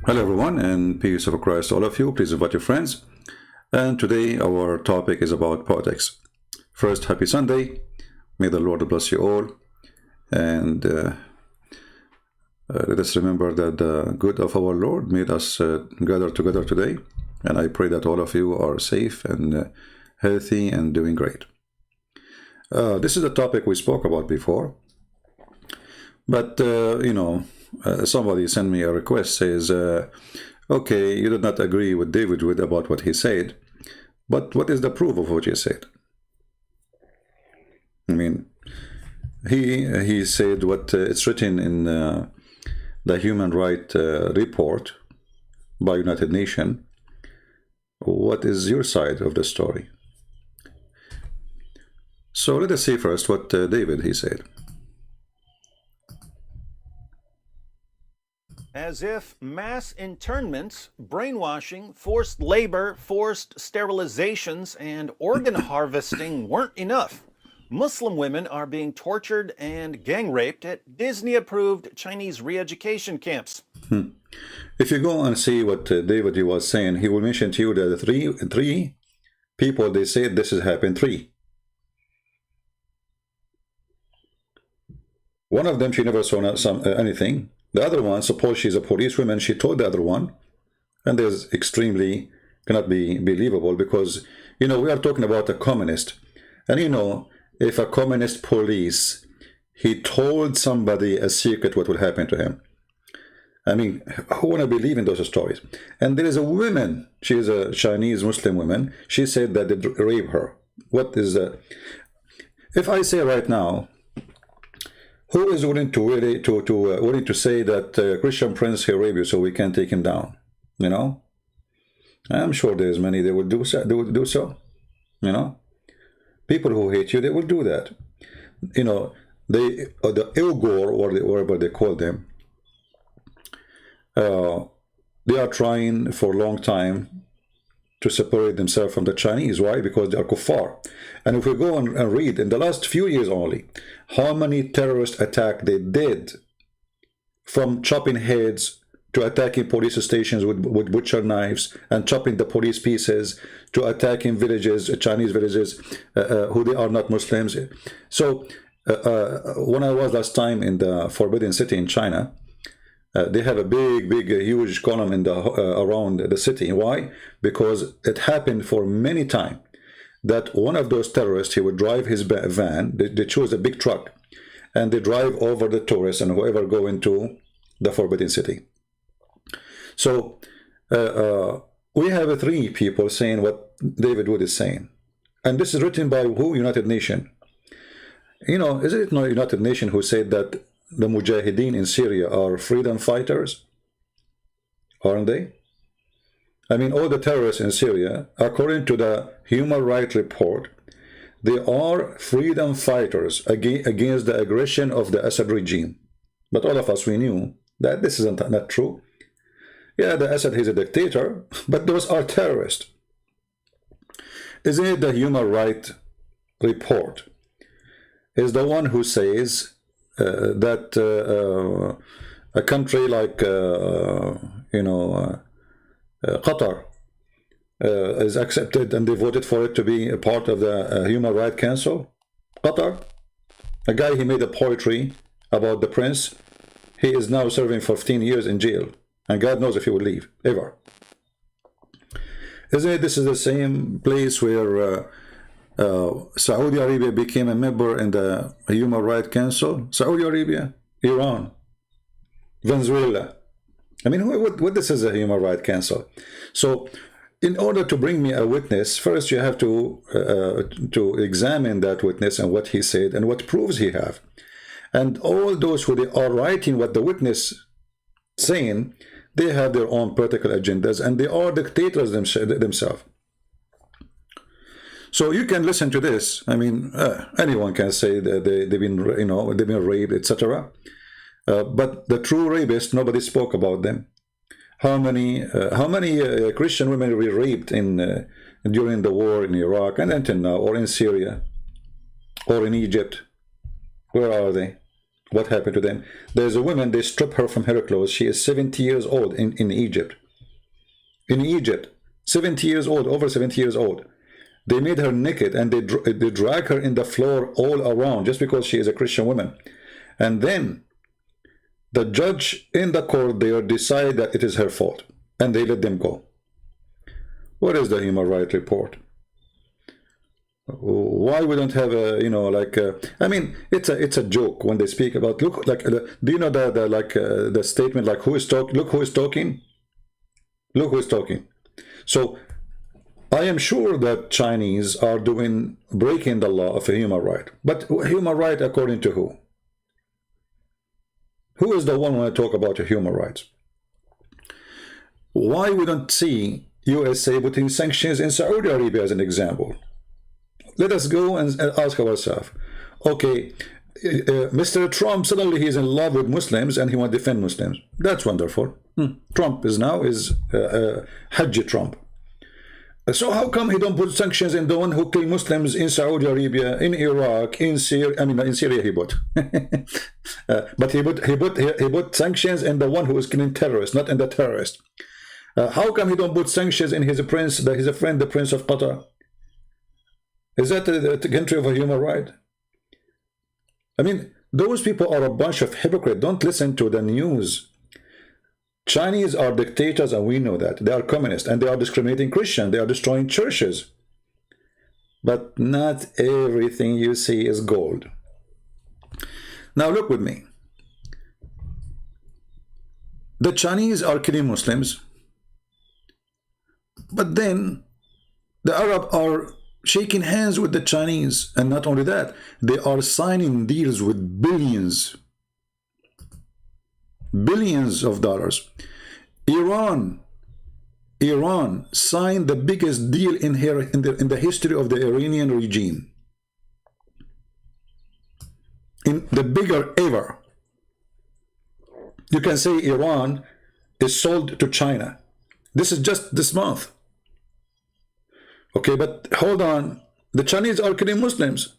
Hello everyone, and peace of Christ to all of you. Please invite your friends. And today our topic is about politics. First, happy Sunday. May the Lord bless you all. And let us remember that the good of our Lord made us gather together today. And I pray that all of you are safe and healthy and doing great. This is a topic we spoke about before. But, somebody sent me a request, says, okay, you did not agree with David about what he said, but what is the proof of what he said? I mean, he said what it's written in the Human Rights Report by United Nations. What is your side of the story? So let us see first what David, he said. As if mass internments, brainwashing, forced labor, forced sterilizations, and organ harvesting weren't enough. Muslim women are being tortured and gang raped at Disney-approved Chinese re-education camps. If you go and see what David he was saying, he will mention to you that three people, they said this has happened, three. One of them, she never saw anything. The other one, suppose she's a policewoman, she told the other one, and there's extremely cannot be believable because, we are talking about a communist. And if a communist police, he told somebody a secret, what will happen to him? I mean, who want to believe in those stories? And there is a woman, she is a Chinese Muslim woman, she said that they raped her. What is that? If I say right now, who is willing to really willing to say that Christian Prince he raped you, so we can take him down? I'm sure there's many they will do so. They will do so. People who hate you, they will do that. The Uyghur or whatever they call them, they are trying for a long time to separate themselves from the Chinese. Why? Because they are kuffar. And if we go and read in the last few years only, how many terrorist attacks they did, from chopping heads to attacking police stations with butcher knives and chopping the police pieces to attacking villages, Chinese villages, who they are not Muslims. So when I was last time in the Forbidden City in China, they have a big, huge column in the around the city. Why? Because it happened for many times that one of those terrorists, he would drive his van, they choose a big truck, and they drive over the tourists and whoever go into the Forbidden City. So we have three people saying what David Wood is saying. And this is written by who? United Nations. Isn't it not United Nations who said that the Mujahideen in Syria are freedom fighters? Aren't they? I mean, all the terrorists in Syria, according to the Human Rights Report, they are freedom fighters against the aggression of the Assad regime. But all of us, we knew that this isn't not true. Yeah, the Assad is a dictator, but those are terrorists. Isn't it the Human Rights Report is the one who says that a country like Qatar is accepted and they voted for it to be a part of the Human Rights Council? Qatar, a guy, he made a poetry about the prince, he is now serving 15 years in jail, and God knows if he will leave ever. Isn't it this is the same place where Saudi Arabia became a member in the Human Rights Council? Saudi Arabia, Iran, Venezuela. I mean, what this is a Human Rights Council? So in order to bring me a witness, first you have to examine that witness and what he said and what proofs he have. And all those who they are writing what the witness saying, they have their own political agendas and they are dictators themselves. So you can listen to this. I mean, anyone can say that they've been, they've been raped, etc. But the true rapists, nobody spoke about them. How many Christian women were raped during the war in Iraq and until now, or in Syria, or in Egypt? Where are they? What happened to them? There's a woman, they strip her from her clothes. She is 70 years old in Egypt. In Egypt, 70 years old, over 70 years old. They made her naked and they drag her in the floor all around just because she is a Christian woman. And then the judge in the court there decide that it is her fault and they let them go. What is the human rights report? Why we don't have a, you know, like I mean, it's a joke when they speak about, look, like do you know the statement like who is talking? Look who is talking. Look who is talking. So I am sure that Chinese are breaking the law of a human right, but human right according to who? Who is the one when I talk about human rights? Why we don't see USA putting sanctions in Saudi Arabia as an example? Let us go and ask ourselves, okay, Mr. Trump, suddenly he's in love with Muslims and he wants to defend Muslims. That's wonderful. Trump is Hajj Trump. So how come he don't put sanctions in the one who kill Muslims in Saudi Arabia, in Iraq, in Syria? I mean, in Syria he put, but he put sanctions in the one who is killing terrorists, not in the terrorist. How come he don't put sanctions in his friend, the Prince of Qatar? Is that the country of a human right? I mean, those people are a bunch of hypocrites. Don't listen to the news. Chinese are dictators, and we know that. They are communists, and they are discriminating Christians. They are destroying churches. But not everything you see is gold. Now look with me. The Chinese are killing Muslims, but then the Arab are shaking hands with the Chinese, and not only that, they are signing deals with billions of dollars. Iran signed the biggest deal in the history of the Iranian regime, in the bigger ever. You can say Iran is sold to China. This is just this month. Okay, but hold on. The Chinese are killing Muslims,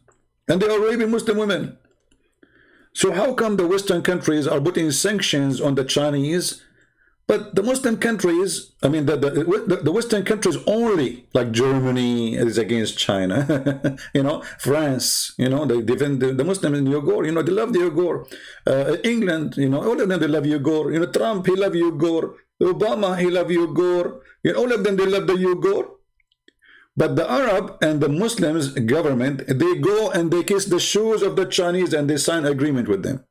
and they are raping Muslim women. So how come the Western countries are putting sanctions on the Chinese, but the Muslim countries, I mean, the Western countries only, like Germany is against China, you know, France, you know, they defend the Muslims in Uyghur, you know, they love the Uyghur. England, you know, all of them, they love Uyghur. You know, Trump, he love Uyghur. Obama, he love Uyghur. You know, all of them, they love the Uyghur. But the Arab and the Muslims government, they go and they kiss the shoes of the Chinese and they sign agreement with them.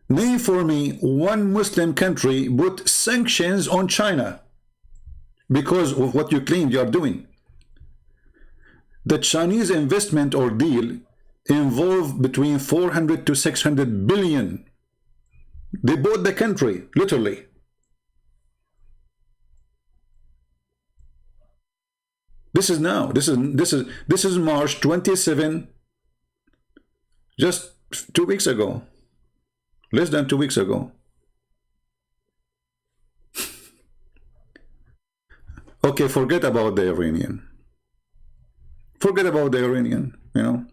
Name for me one Muslim country put sanctions on China because of what you claim you are doing. The Chinese investment or deal involved between 400 to 600 billion. They bought the country, literally. This is now. This is March 27, just 2 weeks ago. Less than 2 weeks ago. Okay, forget about the Iranian. Forget about the Iranian, you know.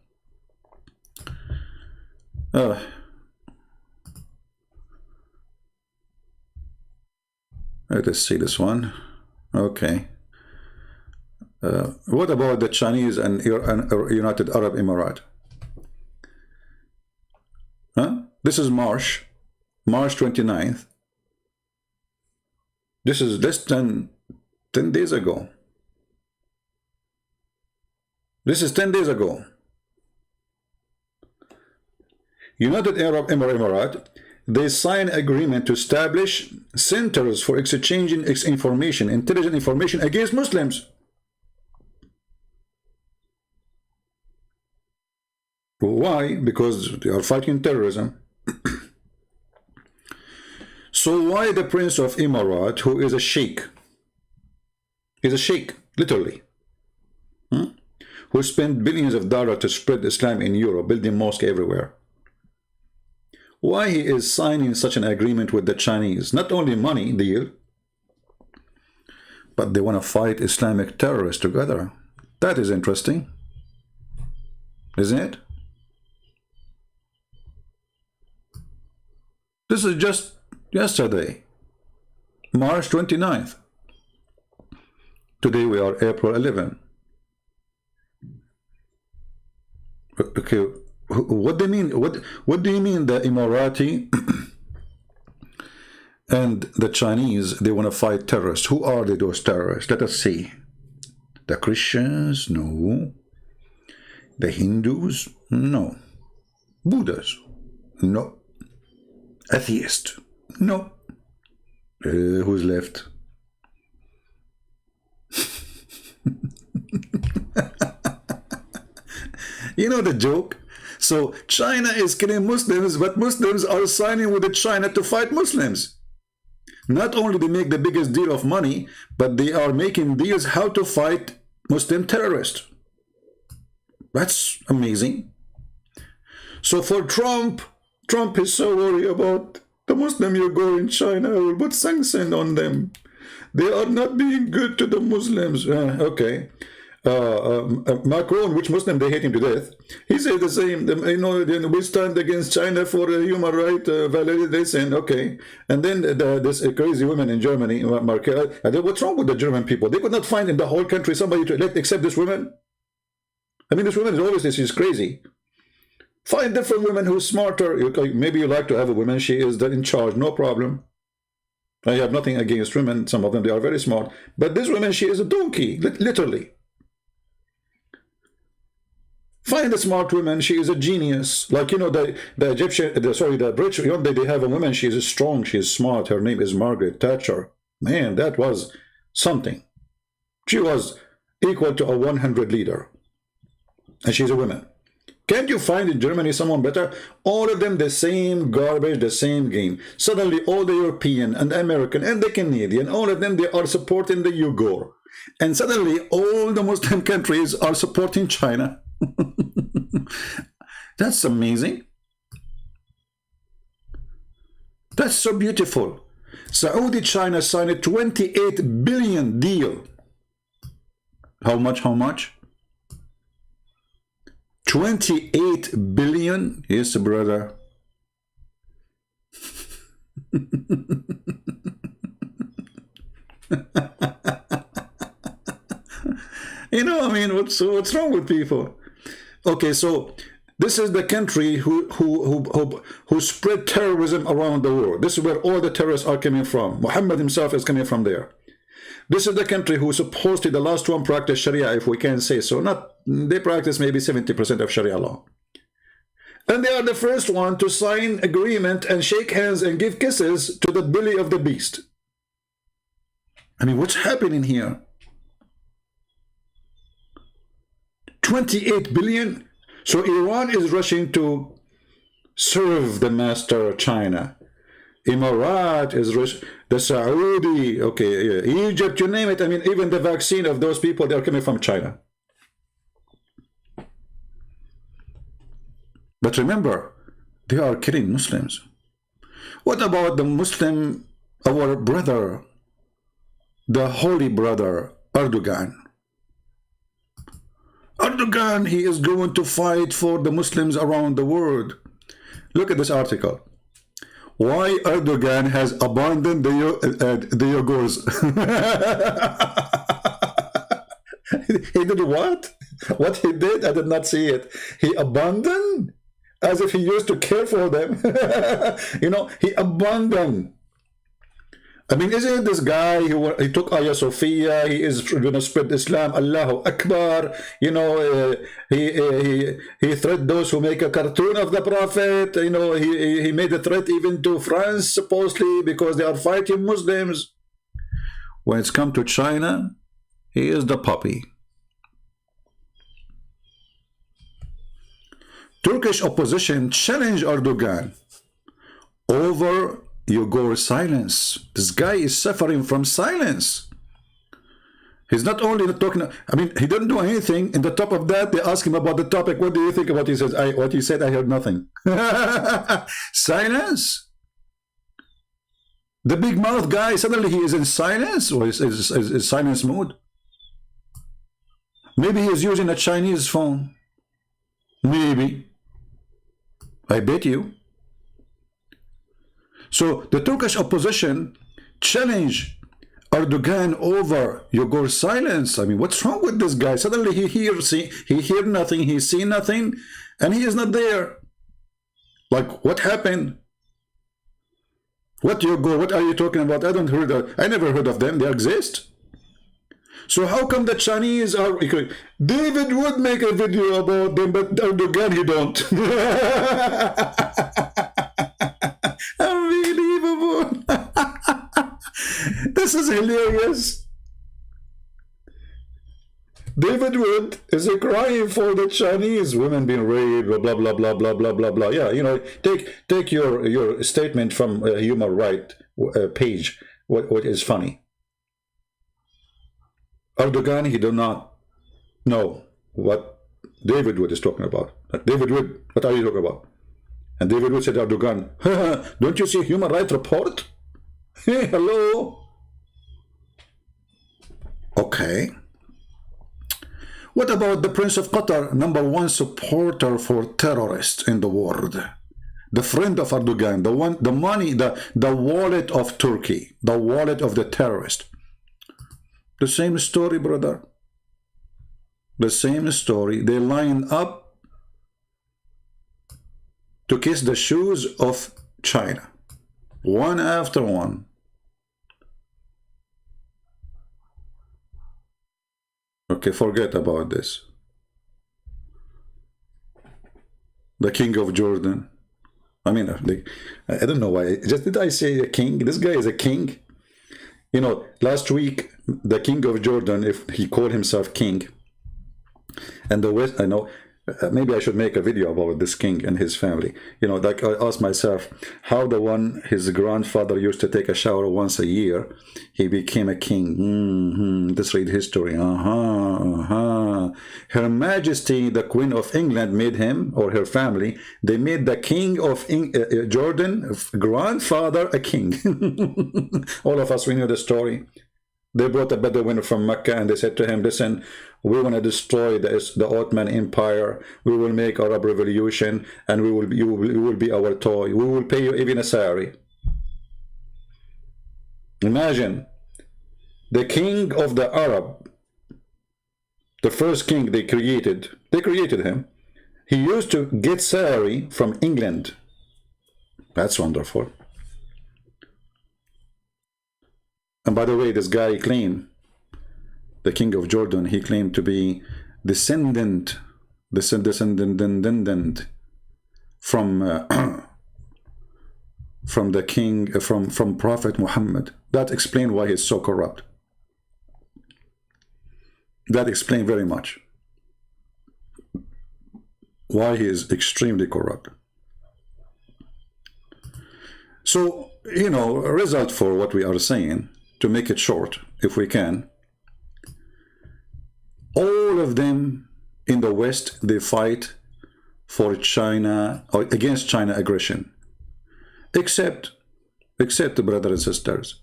Let us see this one. Okay. What about the Chinese and United Arab Emirates? Huh? This is March 29th. This is less than 10 days ago. This is 10 days ago. United Arab Emirates, they sign agreement to establish centers for exchanging information, intelligent information against Muslims. Why? Because they are fighting terrorism. So why the Prince of Emirat, who is a sheikh, literally, who spent billions of dollars to spread Islam in Europe, building mosques everywhere, why he is signing such an agreement with the Chinese? Not only money deal, but they want to fight Islamic terrorists together. That is interesting, isn't it? This is just yesterday, March 29th. Today we are April 11. Okay, what do you mean? What do you mean the Emirati and the Chinese, they want to fight terrorists? Who are they, those terrorists? Let us see. The Christians? No. The Hindus? No. Buddhas? No. Atheist? No. Who's left? You know the joke? So China is killing Muslims, but Muslims are signing with China to fight Muslims. Not only they make the biggest deal of money, but they are making deals how to fight Muslim terrorists. That's amazing. So for Trump is so worried about the Muslim you go in China, will put sanctions on them. They are not being good to the Muslims. Okay. Macron, which Muslim they hate him to death, he said the same. You know, we stand against China for human right validation. Okay, and then this crazy woman in Germany, Merkel. What's wrong with the German people? They could not find in the whole country somebody to elect except this woman. I mean, this woman is always she's crazy. Find different women who's smarter. Maybe you like to have a woman. She is in charge. No problem. I have nothing against women. Some of them they are very smart, but this woman she is a donkey, literally. Find a smart woman, she is a genius. Like, you know, the British, they have a woman, she is strong, she is smart. Her name is Margaret Thatcher. Man, that was something. She was equal to a 100 leader. And she's a woman. Can't you find in Germany someone better? All of them the same garbage, the same game. Suddenly all the European and American and the Canadian, all of them, they are supporting the Uyghur. And suddenly all the Muslim countries are supporting China. That's amazing. That's so beautiful. Saudi China signed a 28 billion deal. How much? 28 billion? Yes, brother. You know, I mean, what's wrong with people? Okay, so this is the country who spread terrorism around the world. This is where all the terrorists are coming from. Muhammad himself is coming from there. This is the country who supposedly the last one practice Sharia, if we can say so. They practice maybe 70% of Sharia law. And they are the first one to sign agreement and shake hands and give kisses to the belly of the beast. I mean, what's happening here? 28 billion. So Iran is rushing to serve the master China. Emirat is the Saudi, okay, Egypt, you name it. I mean, even the vaccine of those people, they're coming from China. But remember, they are killing Muslims. What about the Muslim, our brother, the holy brother, Erdogan? Erdogan, he is going to fight for the Muslims around the world. Look at this article. Why Erdogan has abandoned the Uyghurs. He did what? What he did? I did not see it. He abandoned? As if he used to care for them. You know, he abandoned. I mean, isn't this guy he took Ayah Sophia? He is going to spread Islam. Allahu Akbar. You know, he threat those who make a cartoon of the Prophet. You know, he made a threat even to France supposedly because they are fighting Muslims. When it's come to China, he is the puppy. Turkish opposition challenged Erdogan over Uyghur silence. This guy is suffering from silence. He's not only not talking, I mean, he didn't do anything. In the top of that, they ask him about the topic. What do you think about what he says? What he said, I heard nothing. Silence. The big mouth guy, suddenly he is in silence, or is silence mode. Maybe he is using a Chinese phone. Maybe. I bet you. So the Turkish opposition challenged Erdogan over Yegor's silence. I mean, what's wrong with this guy? Suddenly he hear nothing, he see nothing, and he is not there. Like, what happened? What Yegor? What are you talking about? I don't heard of, I never heard of them. They exist. So how come the Chinese are? David would make a video about them, but Erdogan he don't. Unbelievable. This is hilarious. David Wood is crying for the Chinese women being raped, blah blah blah blah blah blah blah blah. Yeah, you know, take your statement from a human right page. What is funny? Erdogan, he do not know what David Wood is talking about. David Wood, what are you talking about? And David Wood said, Erdogan, don't you see Human Rights Report? Hey, hello. Okay. What about the Prince of Qatar, #1 supporter for terrorists in the world? The friend of Erdogan, the money, the wallet of Turkey, the wallet of the terrorist. The same story, brother. The same story. They line up to kiss the shoes of China, one after one. Okay, forget about this. The king of Jordan. I mean, I don't know why. Just did I say a king? This guy is a king. You know, last week, the king of Jordan, if he called himself king, and the West, I know, maybe I should make a video about this king and his family. You know, like I asked myself, how his grandfather used to take a shower once a year, he became a king. Let's read history. Her Majesty, the Queen of England, made him, or her family, they made the king of Jordan, grandfather, a king. All of us, we know the story. They brought a Bedouin from Mecca and they said to him, listen, we want to destroy the Ottoman Empire. We will make Arab revolution and you will be our toy. We will pay you even a salary. Imagine the king of the Arab, the first king they created him. He used to get salary from England. That's wonderful. And by the way, this guy claimed, the king of Jordan, he claimed to be descendant from the king, from Prophet Muhammad. That explains why he's so corrupt. That explains very much why he is extremely corrupt. So, you know, a result for what we are saying, to make it short, if we can, all of them in the West, they fight for China, or against China aggression, except the brothers and sisters.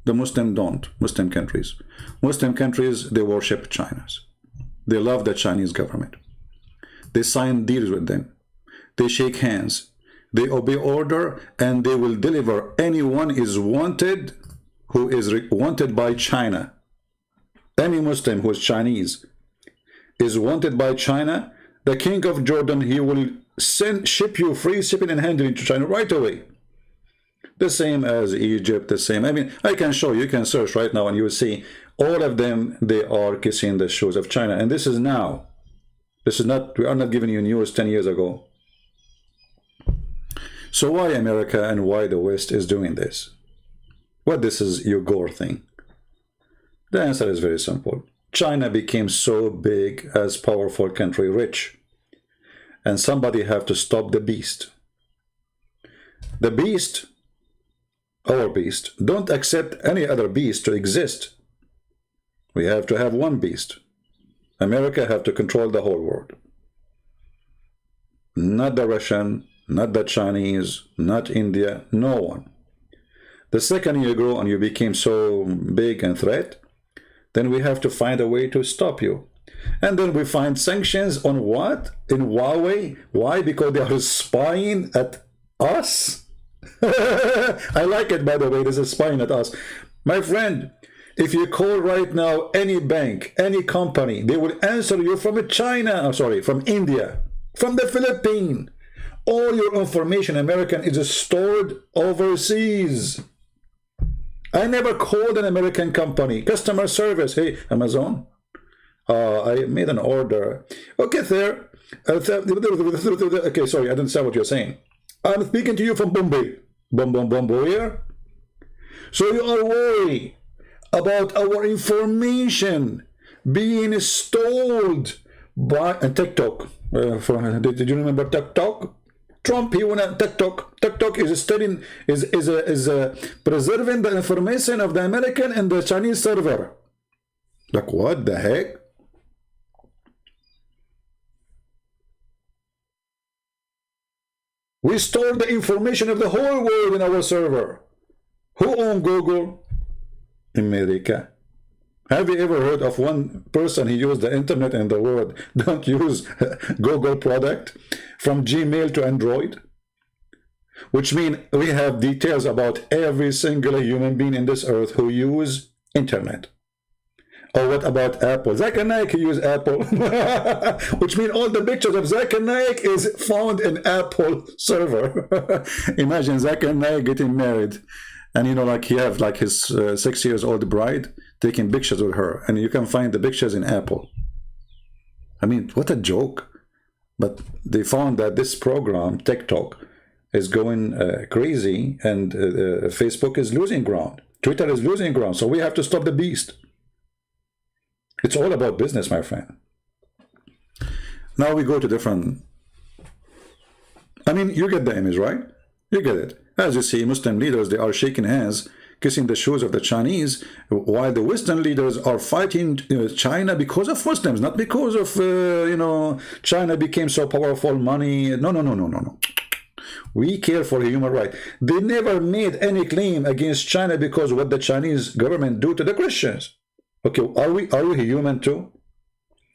The Muslim don't. Muslim countries, they worship China. They love the Chinese government. They sign deals with them. They shake hands. They obey order, and they will deliver. Anyone is wanted who is wanted by China. Any Muslim who is Chinese is wanted by China. The king of Jordan, he will ship you free shipping and handling to China right away. The same as Egypt, the same. I mean, I can show you, you can search right now and you will see all of them, they are kissing the shoes of China. And this is now. This is not, we are not giving you news 10 years ago. So why America and why the West is doing this? What this is Yegor thing? The answer is very simple. China became so big as powerful country, rich. And somebody have to stop the beast. The beast, our beast, don't accept any other beast to exist. We have to have one beast. America have to control the whole world. Not the Russian, not the Chinese, not India, no one. The second you grow and you became so big and threat, then we have to find a way to stop you. And then we find sanctions on what? In Huawei. Why? Because they are spying at us. I like it, by the way. This is spying at us. My friend, if you call right now any bank, any company, they will answer you from China, I'm sorry, from India, from the Philippines. All your information, American, is stored overseas. I never called an American company. Customer service, hey, Amazon, I made an order. Okay, there. Okay, sorry, I didn't say what you're saying. I'm speaking to you from Bombay. Bombay here. So you are worried about our information being stolen by TikTok. Did you remember TikTok? Trump, he went on TikTok. TikTok is studying, is preserving the information of the American and the Chinese server. Like, what the heck? We store the information of the whole world in our server. Who owns Google? America. Have you ever heard of one person who used the internet in the world don't use Google product from Gmail to Android? Which means we have details about every single human being in this earth who use internet. Or what about Apple? Zakir Naik use Apple. Which means all the pictures of Zakir Naik is found in Apple server. Imagine Zakir Naik getting married. And like he have like his 6 years old bride taking pictures with her. And you can find the pictures in Apple. I mean, what a joke. But they found that this program, TikTok, is going crazy. And Facebook is losing ground. Twitter is losing ground. So we have to stop the beast. It's all about business, my friend. Now we go to different... I mean, you get the image, right? You get it. As you see, Muslim leaders, they are shaking hands, kissing the shoes of the Chinese, while the Western leaders are fighting China because of Muslims, not because of, China became so powerful, money. No. We care for human rights. They never made any claim against China because of what the Chinese government do to the Christians. Okay, are we human too?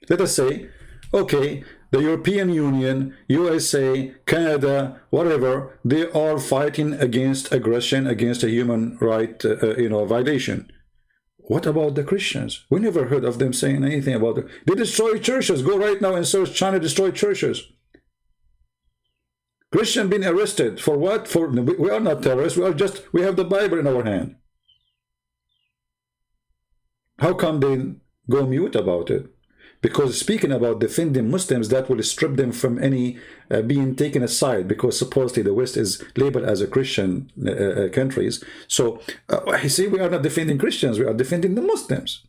Let us say, okay, the European Union, USA, Canada, whatever, they are fighting against aggression, against a human right, violation. What about the Christians? We never heard of them saying anything about it. They destroy churches. Go right now and search China destroy churches. Christian being arrested for what? We are not terrorists. We have the Bible in our hand. How come they go mute about it? Because speaking about defending Muslims, that will strip them from any being taken aside, because supposedly the West is labeled as a Christian countries. So, you see, we are not defending Christians, we are defending the Muslims.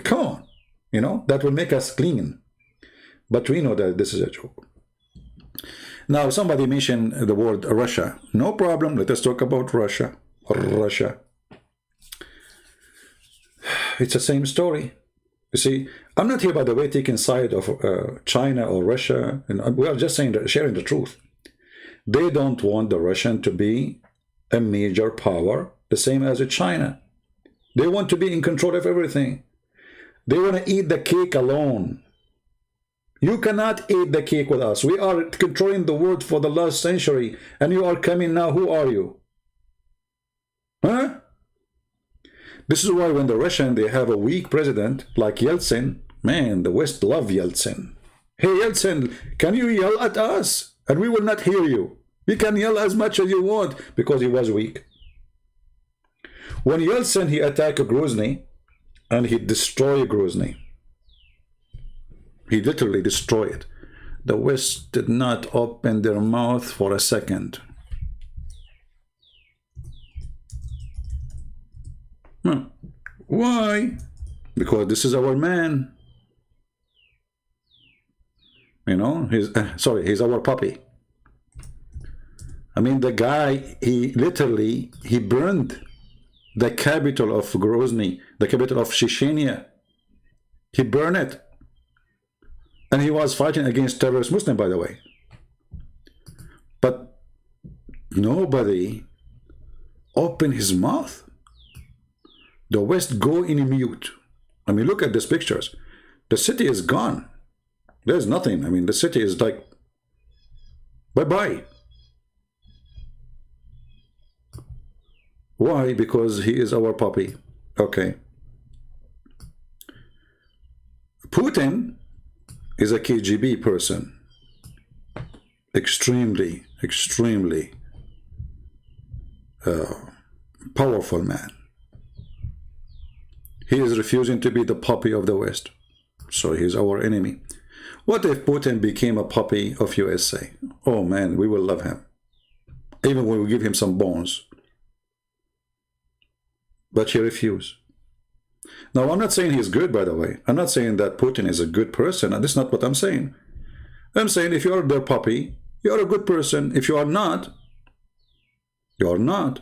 Come on, that will make us clean. But we know that this is a joke. Now, somebody mentioned the word Russia. No problem, let us talk about Russia. Russia. It's the same story. You see, I'm not here, by the way, taking side of China or Russia. And we are just sharing the truth. They don't want the Russian to be a major power, the same as China. They want to be in control of everything. They want to eat the cake alone. You cannot eat the cake with us. We are controlling the world for the last century, and you are coming now. Who are you? Huh? This is why when the Russian, they have a weak president like Yeltsin, man, the West love Yeltsin. Hey, Yeltsin, can you yell at us? And we will not hear you. You can yell as much as you want, because he was weak. When Yeltsin, he attacked Grozny, and he destroyed Grozny. He literally destroyed it. The West did not open their mouth for a second. Why? Because this is our man. He's our puppy. I mean, the guy, he burned the capital of Grozny, the capital of Chechnya. He burned it. And he was fighting against terrorist Muslim, by the way. But nobody opened his mouth. The West go in mute. I mean, look at these pictures. The city is gone. There's nothing. I mean, the city is like, bye-bye. Why? Because he is our puppy. Okay. Putin is a KGB person. Extremely, extremely powerful man. He is refusing to be the puppy of the West. So he's our enemy. What if Putin became a puppy of USA? Oh man, we will love him. Even when we give him some bones. But he refused. Now, I'm not saying he's good, by the way. I'm not saying that Putin is a good person. And that's not what I'm saying. I'm saying if you're their puppy, you're a good person. If you are not, you're not.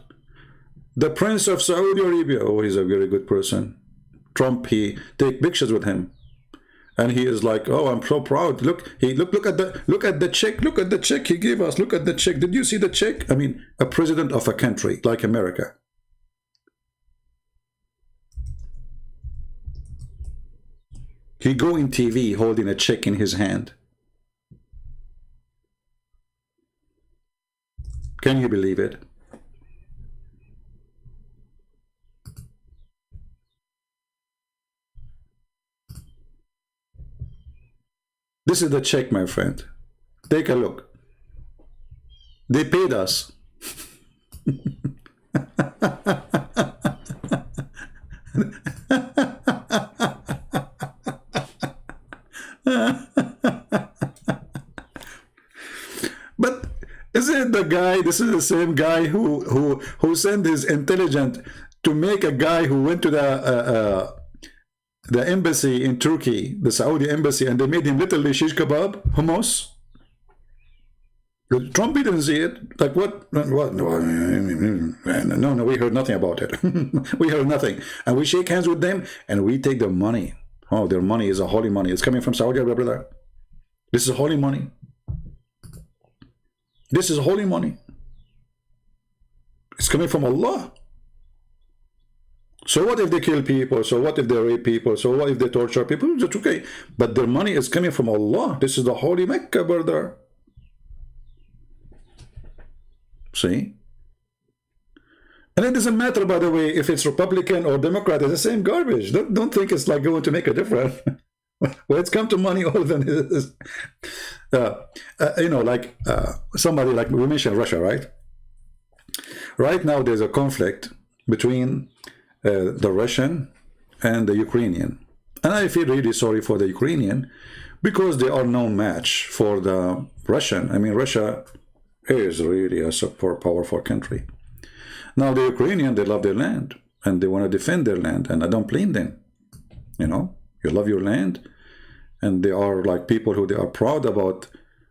The Prince of Saudi Arabia, oh, he's a very good person. Trump, he take pictures with him. And he is like, oh, I'm so proud. Look, look at the check. Look at the check he gave us. Look at the check. Did you see the check? I mean, a president of a country like America. He go in TV holding a check in his hand. Can you believe it? This is the check, my friend. Take a look. They paid us. But isn't the guy, this is the same guy who sent his intelligence to make a guy who went to the embassy in Turkey, the Saudi embassy, and they made him literally shish kebab, hummus. Trump didn't see it. Like what? No, we heard nothing about it. We heard nothing. And we shake hands with them and we take their money. Oh, their money is a holy money. It's coming from Saudi Arabia, brother. This is holy money. This is holy money. It's coming from Allah. So what if they kill people? So what if they rape people? So what if they torture people? It's okay. But their money is coming from Allah. This is the holy Mecca, brother. See? And it doesn't matter, by the way, if it's Republican or Democrat. It's the same garbage. Don't think it's like going to make a difference. When it's come to money, all of them is, you know, like somebody like we mentioned Russia, right? Right now there's a conflict between the Russian and the Ukrainian. And I feel really sorry for the Ukrainian because they are no match for the Russian. I mean, Russia is really a super powerful country. Now, the Ukrainian, they love their land and they want to defend their land. And I don't blame them. You know, you love your land. And they are like people who they are proud about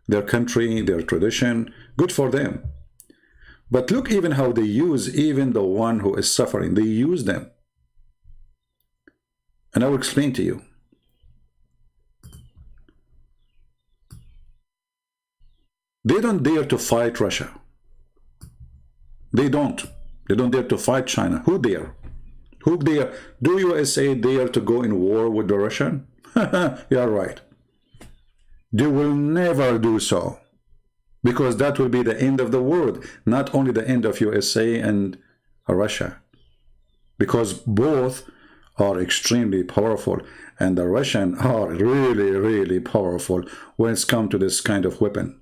their country, their tradition. Good for them. But look even how they use even the one who is suffering. They use them. And I will explain to you. They don't dare to fight Russia. They don't. They don't dare to fight China. Who dare? Who dare? Do USA dare to go in war with the Russian? You're right. They will never do so. Because that will be the end of the world. Not only the end of USA and Russia. Because both are extremely powerful. And the Russians are really, really powerful when it's come to this kind of weapon.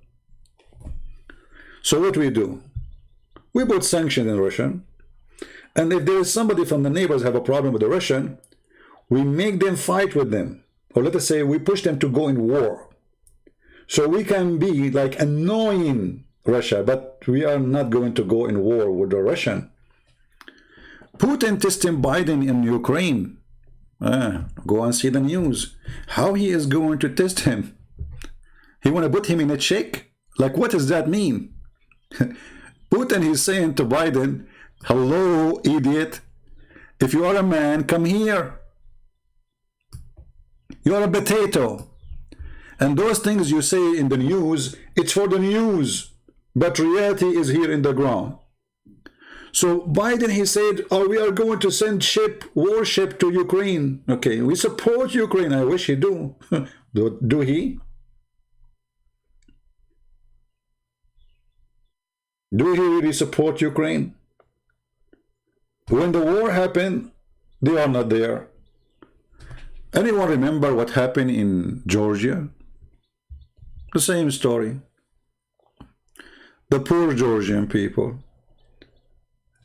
So what we do? We put sanctions in Russia. And if there is somebody from the neighbors have a problem with the Russian, we make them fight with them. Or let us say we push them to go in war. So we can be like annoying Russia, but we are not going to go in war with the Russian. Putin testing Biden in Ukraine. Go and see the news. How he is going to test him? He want to put him in a check? Like what does that mean? Putin is saying to Biden, hello, idiot. If you are a man, come here. You are a potato. And those things you say in the news, it's for the news. But reality is here in the ground. So Biden, he said, oh, we are going to send warship to Ukraine. Okay, we support Ukraine. I wish he do. Do he? Do he really support Ukraine? When the war happened, they are not there. Anyone remember what happened in Georgia? The same story. The poor Georgian people.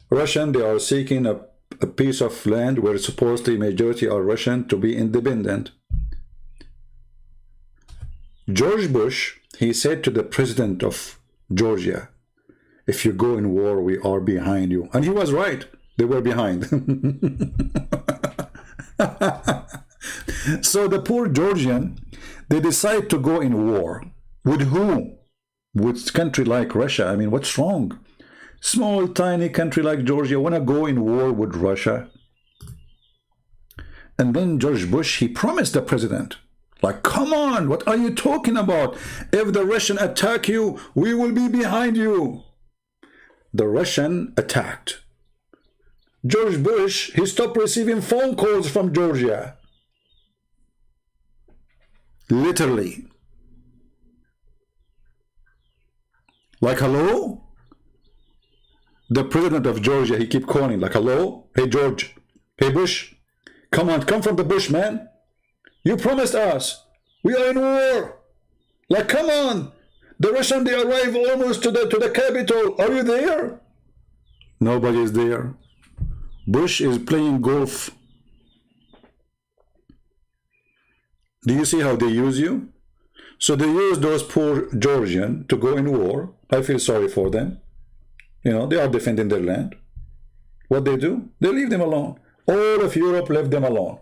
Russian, they are seeking a piece of land where supposedly majority are Russian to be independent. George Bush, he said to the president of Georgia, if you go in war, we are behind you. And he was right. They were behind. So the poor Georgian, they decide to go in war. With who? With country like Russia. I mean, what's wrong? Small, tiny country like Georgia want to go in war with Russia. And then George Bush, he promised the president, like, come on, what are you talking about? If the Russian attack you, we will be behind you. The Russian attacked. George Bush, he stopped receiving phone calls from Georgia. Literally. Like, hello? The president of Georgia, he keep calling, like, hello? Hey, George. Hey, Bush. Come on, come from the bush, man. You promised us. We are in war. Like, come on. The Russian, they arrive almost to the capital. Are you there? Nobody is there. Bush is playing golf. Do you see how they use you? So they use those poor Georgians to go in war. I feel sorry for them. You know, they are defending their land. What they do? They leave them alone. All of Europe left them alone.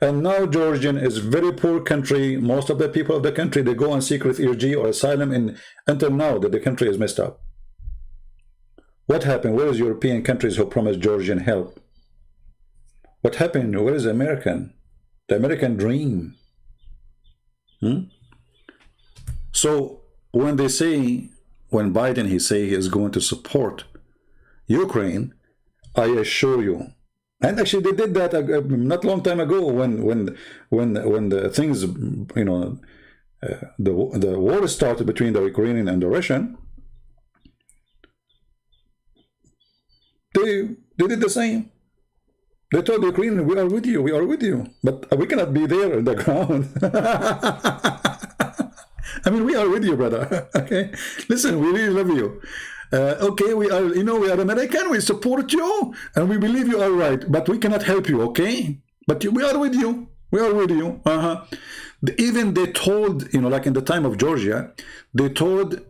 And now Georgian is a very poor country. Most of the people of the country, they go on seek refugee or asylum until now that the country is messed up. What happened? Where is European countries who promised Georgian help? What happened? Where is American? The American dream. So when they say, when Biden, he say he is going to support Ukraine, I assure you, and actually they did that not long time ago when the things, you know, the war started between the Ukrainian and the Russian. They did the same. They told the Ukrainians, we are with you, we are with you, but we cannot be there on the ground. I mean, we are with you, brother. Okay, listen, we really love you. Okay, we are, you know, we are American, we support you, and we believe you are right, but we cannot help you, okay? But we are with you. We are with you. Even they told, you know, like in the time of Georgia, they told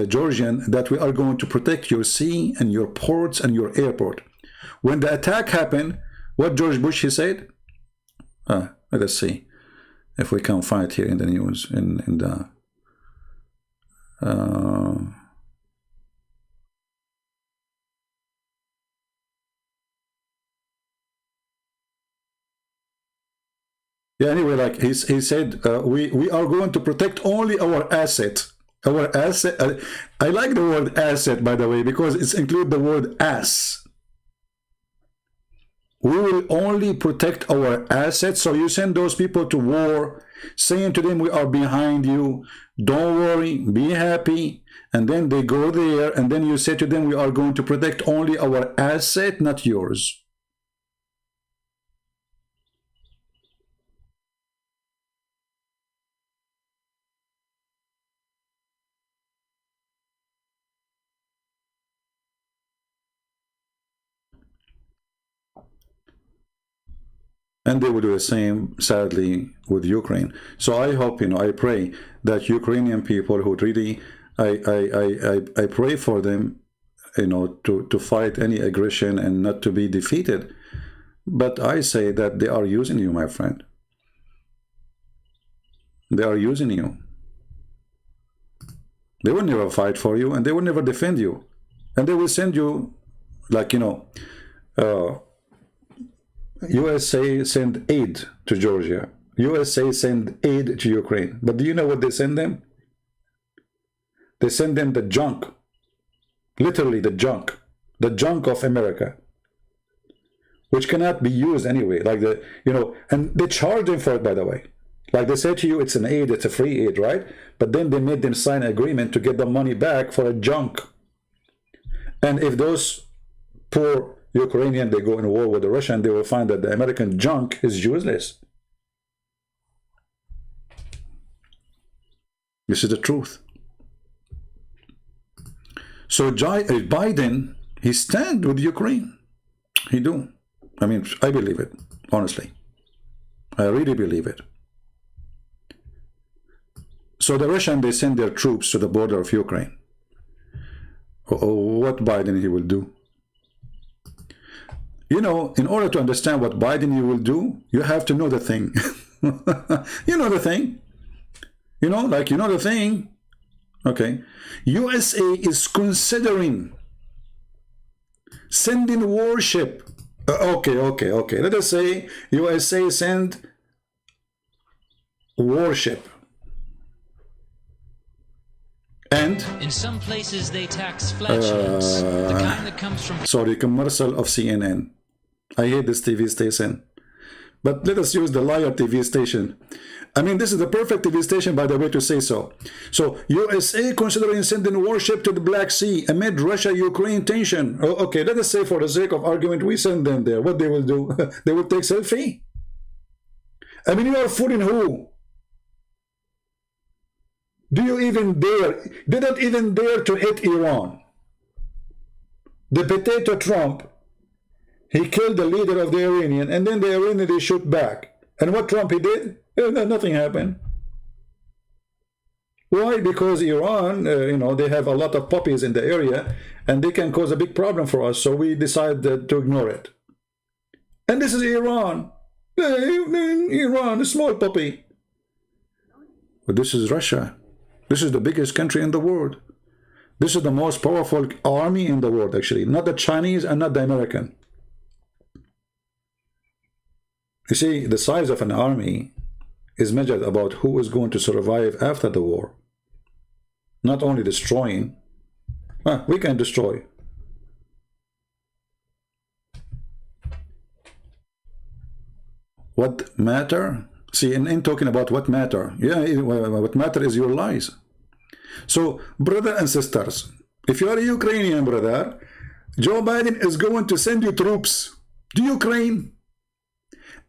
Georgian that we are going to protect your sea and your ports and your airport. When the attack happened, what George Bush, he said? Let us see if we can find it here in the news, in the... yeah, anyway, like he said, we are going to protect only our asset. Our asset. I like the word asset, by the way, because it's include the word ass. We will only protect our assets. So you send those people to war, saying to them, we are behind you. Don't worry, be happy. And then they go there, and then you say to them, we are going to protect only our asset, not yours. And they will do the same, sadly, with Ukraine. So I hope, you know, I pray that Ukrainian people who really, I pray for them, you know, to fight any aggression and not to be defeated. But I say that they are using you, my friend. They are using you. They will never fight for you, and they will never defend you. And they will send you, like, you know, USA send aid to Georgia. USA send aid to Ukraine. But do you know what they send them? They send them the junk. Literally the junk. The junk of America. Which cannot be used anyway. Like the, you know, and they charge them for it, by the way. Like they say to you, it's an aid, it's a free aid, right? But then they made them sign an agreement to get the money back for a junk. And if those poor Ukrainian, they go in war with the Russian, they will find that the American junk is useless. This is the truth. So Biden, he stand with Ukraine. He do. I mean, I believe it, honestly. I really believe it. So the Russian, they send their troops to the border of Ukraine. What Biden he will do? You know, in order to understand what Biden he will do, you have to know the thing. You know the thing. You know, like you know the thing. Okay. USA is considering sending warship. Okay. Let us say USA send warship. And in some places they tax flatulence, the kind that comes from... Sorry, commercial of CNN. I hate this TV station. But let us use the liar TV station. I mean, this is the perfect TV station, by the way, to say so. So, USA considering sending warship to the Black Sea amid Russia-Ukraine tension. Okay, let us say for the sake of argument, we send them there. What they will do? They will take selfie. I mean, you are fooling who? Do you even dare? They don't even dare to hit Iran. The potato Trump, he killed the leader of the Iranian, and then the Iranian, they shoot back. And what Trump he did? Nothing happened. Why? Because Iran, you know, they have a lot of puppies in the area, and they can cause a big problem for us, so we decided to ignore it. And this is Iran. Iran, a small puppy. But this is Russia. This is the biggest country in the world. This is the most powerful army in the world, actually. Not the Chinese and not the American. You see, the size of an army is measured about who is going to survive after the war. Not only destroying. We can destroy. What matter? See, in talking about what matter. Yeah, what matter is your lies. So, brother and sisters, if you are a Ukrainian brother, Joe Biden is going to send you troops to Ukraine.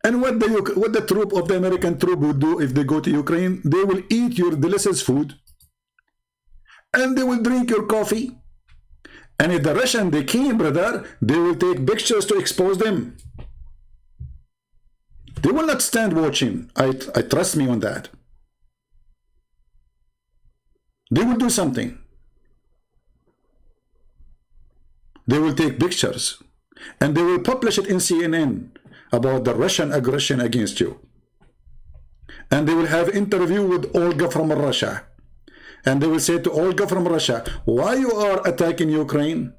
And what the troop of the American troop would do if they go to Ukraine, they will eat your delicious food. And they will drink your coffee. And if the Russian, they came, brother, they will take pictures to expose them. They will not stand watching. I trust me on that. They will do something. They will take pictures and they will publish it in CNN about the Russian aggression against you. And they will have interview with Olga from Russia. And they will say to Olga from Russia, why you are attacking Ukraine?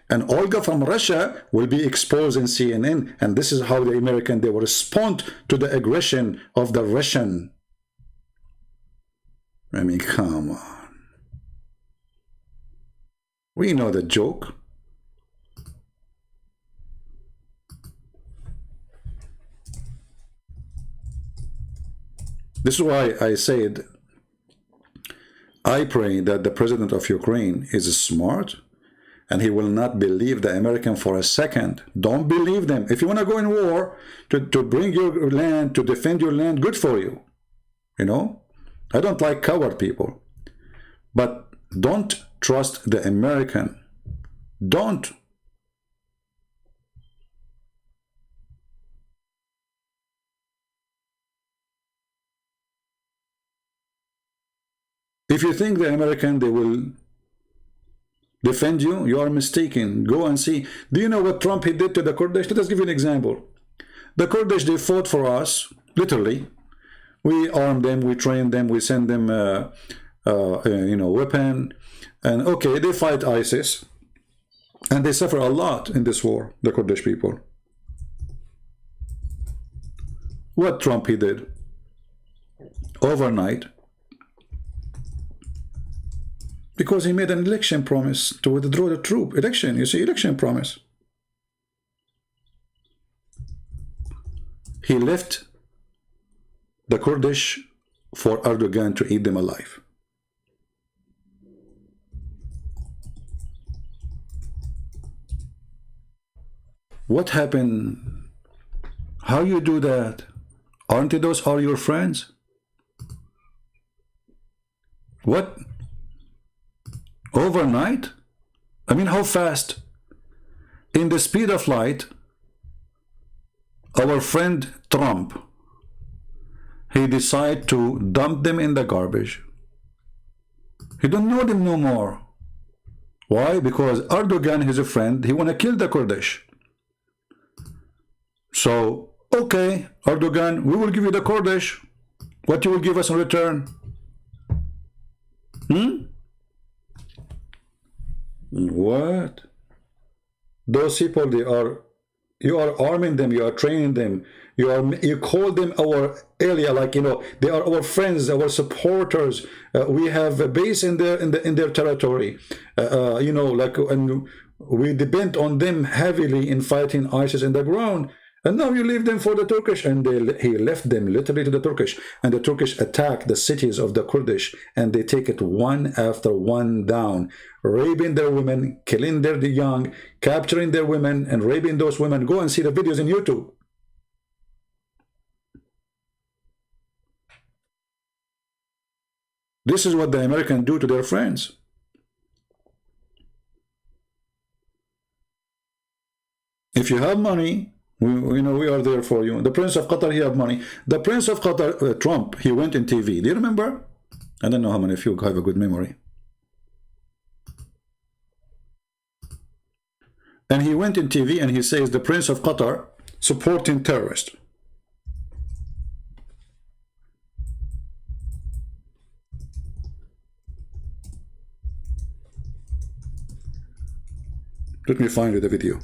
And Olga from Russia will be exposed in CNN. And this is how the American, they will respond to the aggression of the Russian. I mean, come on. We know the joke. This is why I said, I pray that the president of Ukraine is smart and he will not believe the American for a second. Don't believe them. If you want to go in war to bring your land, to defend your land, good for you. You know? I don't like coward people. But don't trust the American. Don't. If you think the American, they will defend you, you are mistaken. Go and see. Do you know what Trump he did to the Kurdish? Let us give you an example. The Kurdish, they fought for us, literally. We armed them, we trained them, we send them, you know, weapon. And okay, they fight ISIS. And they suffer a lot in this war, the Kurdish people. What Trump he did? Overnight. Because he made an election promise to withdraw the troop. Election, you see, election promise. He left the Kurdish for Erdogan to eat them alive. What happened? How you do that? Aren't those all your friends? What? Overnight? I mean, how fast? In the speed of light, our friend Trump, he decided to dump them in the garbage. He don't know them no more. Why? Because Erdogan is a friend. He want to kill the Kurdish. So, okay, Erdogan, we will give you the Kurdish. What you will give us in return? What? Those people, you are arming them, you are training them, you call them our ally, like, you know, they are our friends, our supporters. We have a base in their territory, you know, like, and we depend on them heavily in fighting ISIS in the ground. And now you leave them for the Turkish, and he left them literally to the Turkish, and the Turkish attack the cities of the Kurdish, and they take it one after one down, raping their women, killing their young, capturing their women, and raping those women. Go and see the videos on YouTube. This is what the Americans do to their friends. If you have money, we know we are there for you. The Prince of Qatar, he have money. The Prince of Qatar, Trump, he went in TV. Do you remember? I don't know how many of you have a good memory. And he went in TV and he says the Prince of Qatar supporting terrorists. Let me find you the video.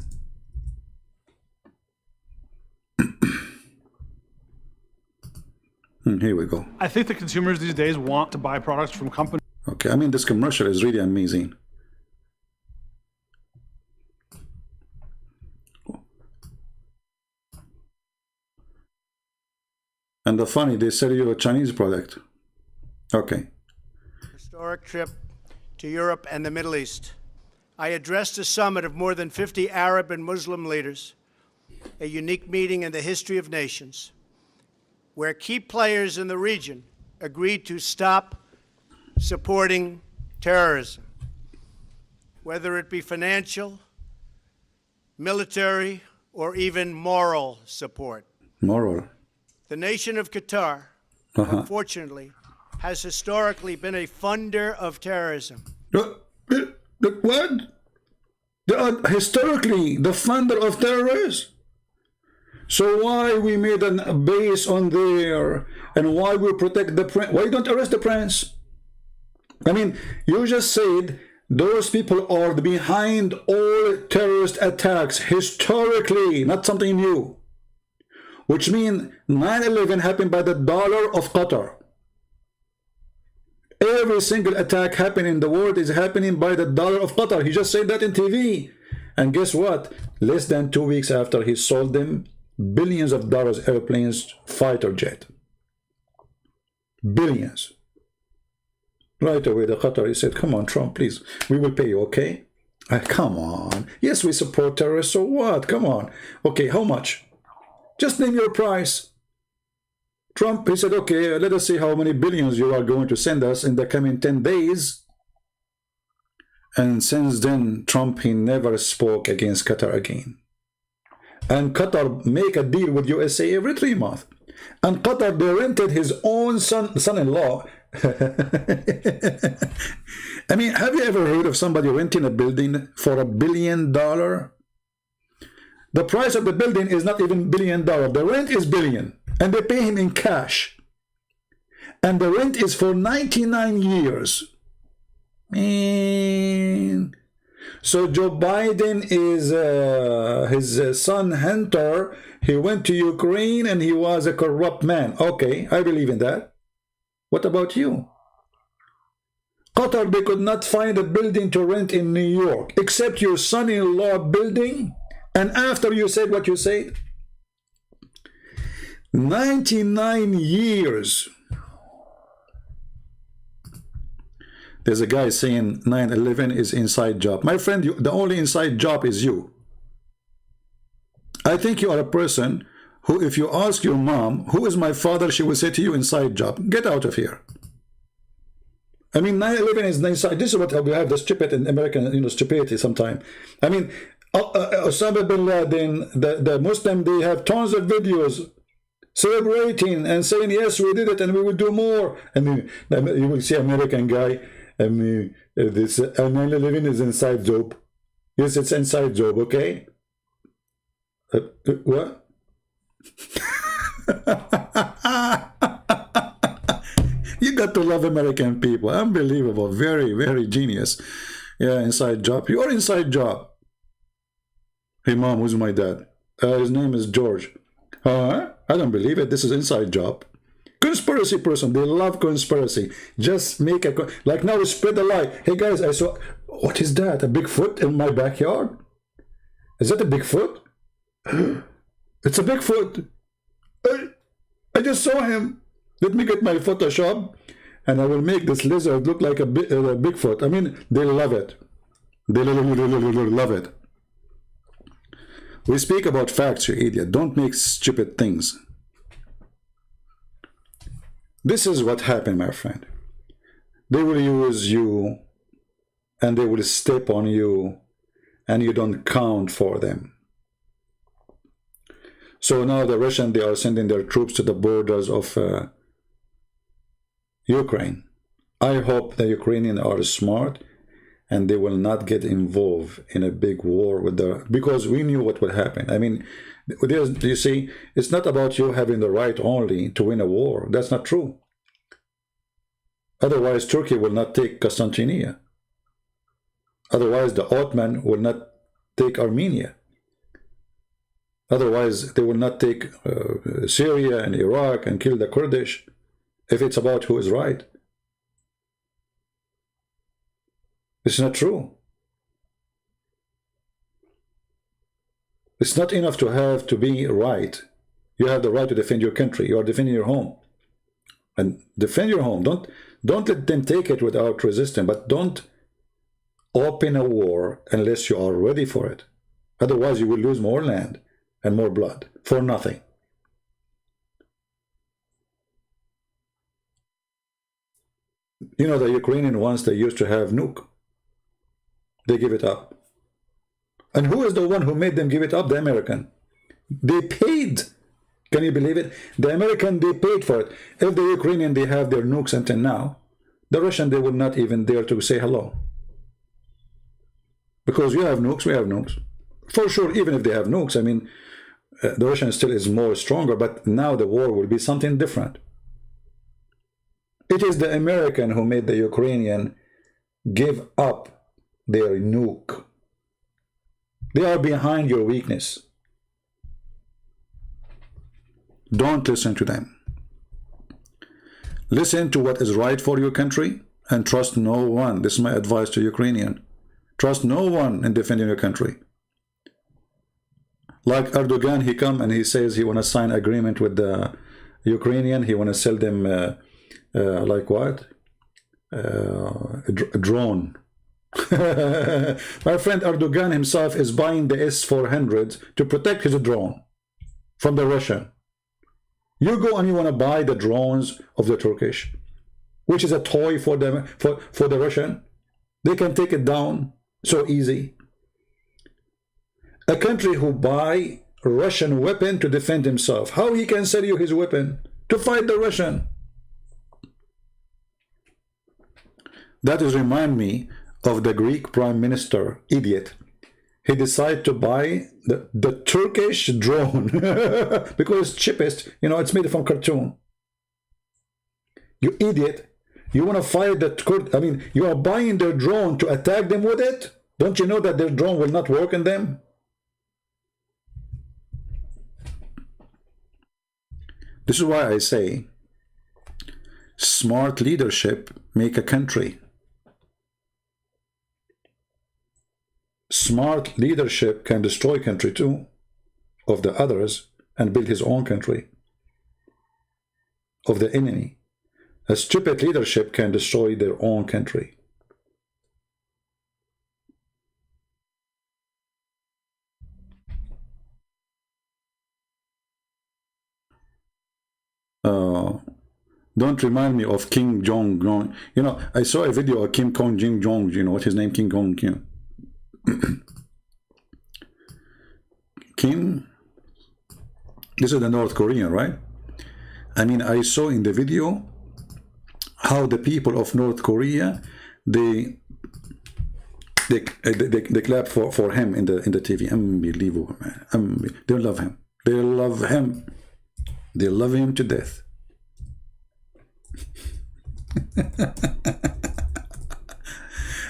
Here we go. I think the consumers these days want to buy products from companies. Okay, I mean, this commercial is really amazing. And the funny, they sell you a Chinese product. Okay. Historic trip to Europe and the Middle East. I addressed a summit of more than 50 Arab and Muslim leaders, a unique meeting in the history of nations, where key players in the region agreed to stop supporting terrorism, whether it be financial, military, or even moral support. Moral. The nation of Qatar, unfortunately, has historically been a funder of terrorism. What? They are historically the funder of terrorists? So why we made a base on there, and why we protect the prince? Why you don't arrest the prince? I mean, you just said those people are behind all terrorist attacks historically, not something new. Which means 9/11 happened by the dollar of Qatar. Every single attack happening in the world is happening by the dollar of Qatar. He just said that in TV. And guess what? Less than 2 weeks after, he sold them billions of dollars airplanes, fighter jet. Billions. Right away, the Qatari said, come on, Trump, please, we will pay you, okay? Come on. Yes, we support terrorists, so what? Come on. Okay, how much? Just name your price. Trump, he said, okay, let us see how many billions you are going to send us in the coming 10 days. And since then, Trump, he never spoke against Qatar again. And Qatar make a deal with USA every 3 months. And Qatar, they rented his own son-in-law. I mean, have you ever heard of somebody renting a building for $1 billion? The price of the building is not even $1 billion. The rent is billion. And they pay him in cash. And the rent is for 99 years. Man. So Joe Biden is his son Hunter. He went to Ukraine and he was a corrupt man. Okay, I believe in that. What about you? Qatar, they could not find a building to rent in New York except your son-in-law building. And after you said what you said, 99 years. There's a guy saying 9/11 is inside job. My friend, the only inside job is you. I think you are a person who, if you ask your mom, who is my father, she will say to you, inside job. Get out of here. I mean, 9/11 is inside. This is what we have, the stupid in American, stupidity sometimes. I mean, Osama bin Laden, the Muslim, they have tons of videos celebrating and saying, yes, we did it and we will do more. I mean, you will see American guy, I mean, this 9/11 is inside job. Yes, it's inside job, okay? What? You got to love American people. Unbelievable. Very, very genius. Yeah, inside job. You're inside job. Hey, mom, who's my dad? His name is George. Huh? I don't believe it. This is inside job. Conspiracy person. They love conspiracy. Just make a... Like now, spread the lie. Hey, guys, I saw... What is that? A Bigfoot in my backyard? Is that a Bigfoot? It's a Bigfoot. I just saw him. Let me get my Photoshop and I will make this lizard look like a Bigfoot. I mean, they love it. They love it. We speak about facts, you idiot. Don't make stupid things. This is what happened, my friend. They will use you and they will step on you and you don't count for them. So now the Russians, they are sending their troops to the borders of Ukraine. I hope the Ukrainians are smart and they will not get involved in a big war with because we knew what would happen. I mean, you see, it's not about you having the right only to win a war. That's not true. Otherwise, Turkey will not take Constantinople. Otherwise, the Ottoman will not take Armenia. Otherwise, they will not take Syria and Iraq and kill the Kurdish if it's about who is right. It's not true. It's not enough to be right. You have the right to defend your country. You are defending your home. And defend your home. Don't let them take it without resisting, but don't open a war unless you are ready for it. Otherwise, you will lose more land and more blood for nothing. You know, the Ukrainian ones, they used to have nuke. They give it up. And who is the one who made them give it up? The American. They paid. Can you believe it? The American, they paid for it. If the Ukrainian, they have their nukes until now, the Russian, they would not even dare to say hello. Because you have nukes, we have nukes. For sure, even if they have nukes, I mean, the Russian still is more stronger, but now the war will be something different. It is the American who made the Ukrainian give up their nuke. They are behind your weakness. Don't listen to them. Listen to what is right for your country and trust no one. This is my advice to Ukrainian. Trust no one in defending your country. Like Erdogan, he come and he says he want to sign agreement with the Ukrainian. He want to sell them like what? A drone. My friend Erdogan himself is buying the S-400 to protect his drone from the Russian. You go and you want to buy the drones of the Turkish, which is a toy for them, for the Russian. They can take it down so easy. A country who buy Russian weapon to defend himself, how he can sell you his weapon to fight the Russian? That is remind me of the Greek prime minister, idiot. He decided to buy the Turkish drone because it's cheapest. You know, it's made from cartoon. You idiot. You want to fight the Kurd? I mean, you are buying their drone to attack them with it? Don't you know that their drone will not work in them? This is why I say smart leadership make a country. Smart leadership can destroy country too, of the others, and build his own country, of the enemy. A stupid leadership can destroy their own country. Don't remind me of Kim Jong-un. You know, I saw a video of Kim Kong Jin Jong. You know what his name? Kim Kong Kim. Kim. This is the North Korean, right? I mean, I saw in the video how the people of North Korea they clap for him in the TV. Unbelievable, man. They love him. They love him. They love him to death.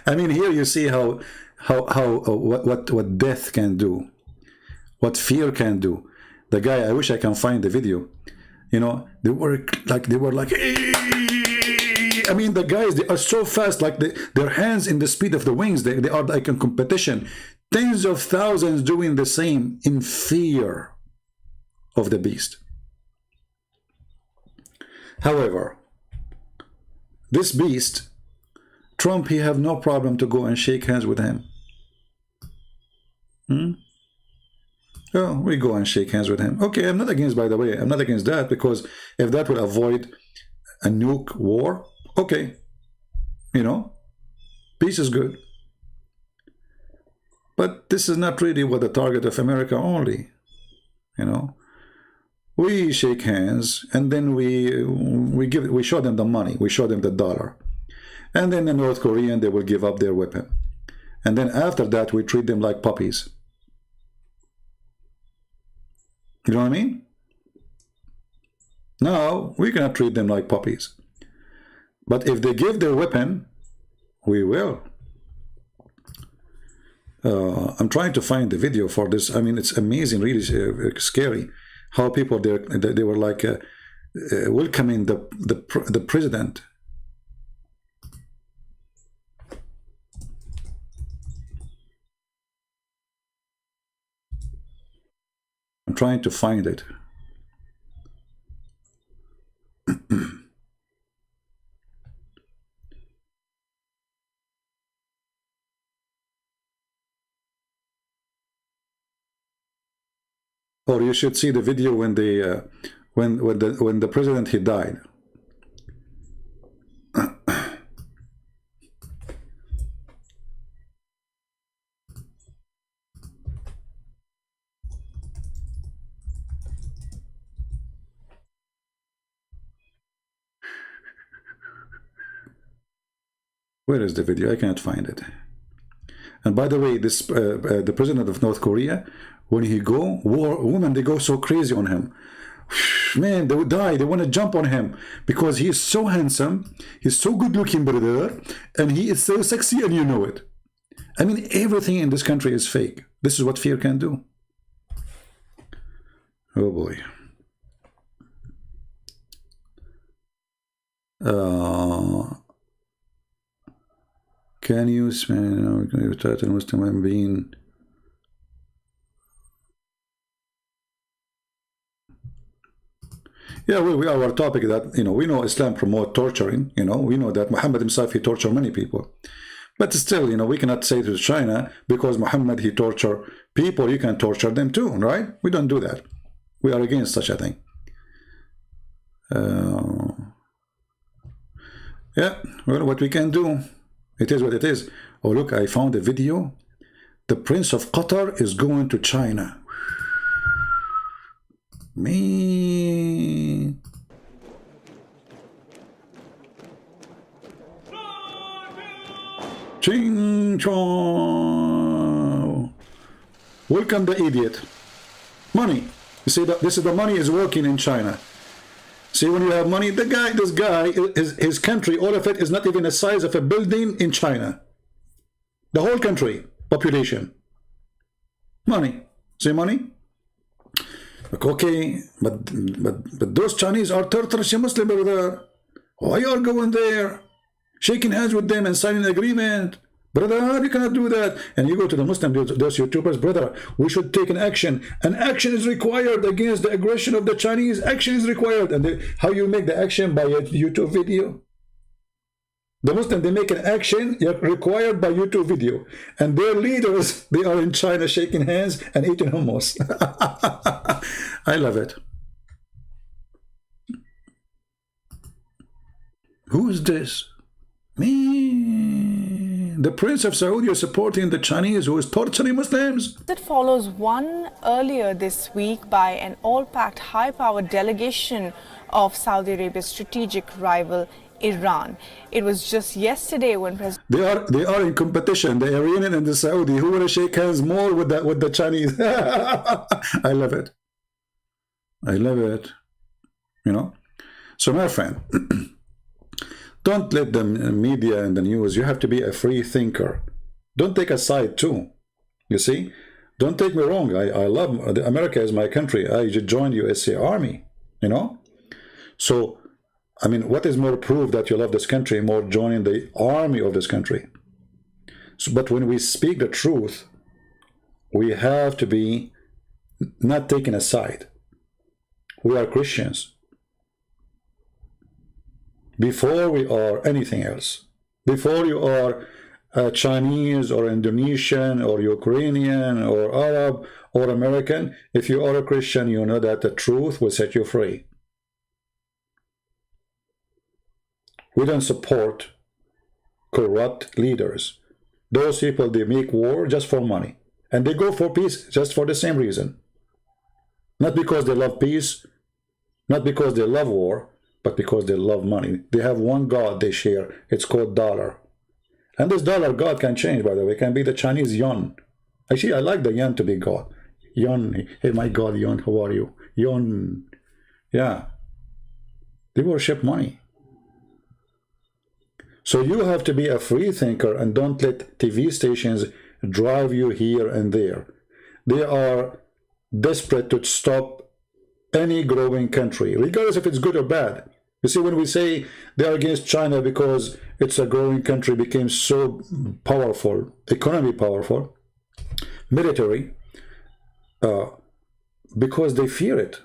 I mean, here you see how what death can do, what fear can do. The guy, I wish I can find the video. You know, they were like, I mean, the guys, they are so fast, like their hands in the speed of the wings. They are like in competition. Tens of thousands doing the same in fear of the beast. However, this beast, Trump, he have no problem to go and shake hands with him. Oh, we go and shake hands with him. Okay, I'm not against, by the way, I'm not against that, because if that will avoid a nuke war, okay, you know, peace is good. But this is not really what the target of America only, you know. We shake hands, and then we show them the money, we show them the dollar, and then the North Korean, they will give up their weapon, and then after that we treat them like puppies. You know what I mean? Now we cannot treat them like puppies, but if they give their weapon, we will. I'm trying to find the video for this. I mean, it's amazing, really scary. How people they were like welcoming the president. I'm trying to find it. Or you should see the video when they when the president he died. Where is the video? I cannot find it. And by the way, this the president of North Korea, when he go, women, they go so crazy on him. Man, they would die. They want to jump on him because he is so handsome. He's so good looking, brother, and he is so sexy, and you know it. I mean, everything in this country is fake. This is what fear can do. Oh boy. Can you smell title Muslim being? Yeah, we our topic that, you know, we know Islam promote torturing, you know, we know that Muhammad himself, he tortured many people. But still, you know, we cannot say to China, because Muhammad, he tortured people, you can torture them too, right? We don't do that. We are against such a thing. Yeah, well, what we can do, it is what it is. Oh, look, I found a video. The Prince of Qatar is going to China. Me. Ching chong. Welcome the idiot. Money. You see that this is the money is working in China. See, when you have money, this guy, his country, all of it is not even the size of a building in China. The whole country, population. Money. See money? Okay, but those Chinese are Turkish Muslim over there. Why you are going there, shaking hands with them and signing an agreement? Brother, you cannot do that. And you go to the Muslim, those YouTubers, brother, we should take an action. An action is required against the aggression of the Chinese. Action is required. And how you make the action? By a YouTube video. The Muslim, they make an action required by YouTube video. And their leaders, they are in China shaking hands and eating hummus. I love it. Who is this? Me, the Prince of Saudi is supporting the Chinese who is torturing Muslims. It follows one earlier this week by an all-packed high-powered delegation of Saudi Arabia's strategic rival Iran. It was just yesterday when President They are in competition, the Iranian and the Saudi. Who want to shake hands more with the Chinese? I love it. I love it. You know. So my friend, don't let the media and the news. You have to be a free thinker. Don't take a side too. You see. Don't take me wrong. I love America is my country. I joined USA Army. You know. So. I mean, what is more proof that you love this country, more joining the army of this country? So, but when we speak the truth, we have to be not taking a side. We are Christians. Before we are anything else. Before you are Chinese or Indonesian or Ukrainian or Arab or American, if you are a Christian, you know that the truth will set you free. We don't support corrupt leaders. Those people, they make war just for money. And they go for peace just for the same reason. Not because they love peace, not because they love war, but because they love money. They have one God they share. It's called dollar. And this dollar God can change, by the way. It can be the Chinese yuan. Actually, I like the yuan to be God. Yuan, hey my God, yuan, how are you? Yuan. Yeah. They worship money. So you have to be a free thinker and don't let TV stations drive you here and there. They are desperate to stop any growing country, regardless if it's good or bad. You see, when we say they are against China because it's a growing country, became so powerful, economy powerful, military, because they fear it.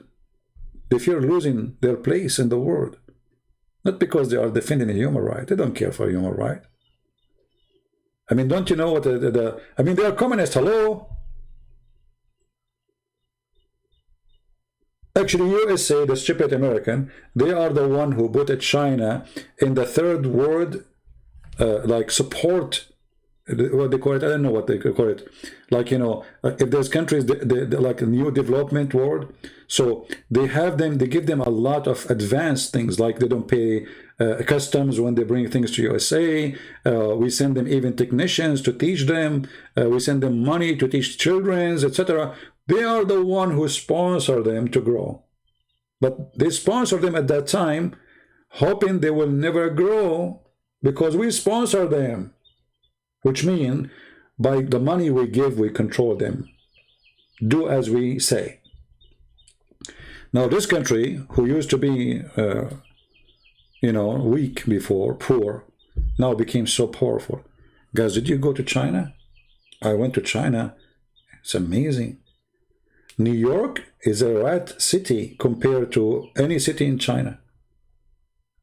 They fear losing their place in the world. Not because they are defending a human right. They don't care for human right. I mean, don't you know what I mean, they are communists, hello? Actually, USA, the stupid American, they are the one who put China in the third world, like support, what they call it, I don't know what they call it. Like, you know, if there's countries, like a new development world, so they have them, they give them a lot of advanced things, like they don't pay customs when they bring things to USA. We send them even technicians to teach them. We send them money to teach children, etc. They are the one who sponsor them to grow. But they sponsor them at that time, hoping they will never grow because we sponsor them. Which means, by the money we give, we control them. Do as we say. Now, this country, who used to be, you know, weak before, poor, now became so powerful. Guys, did you go to China? I went to China. It's amazing. New York is a rat city compared to any city in China.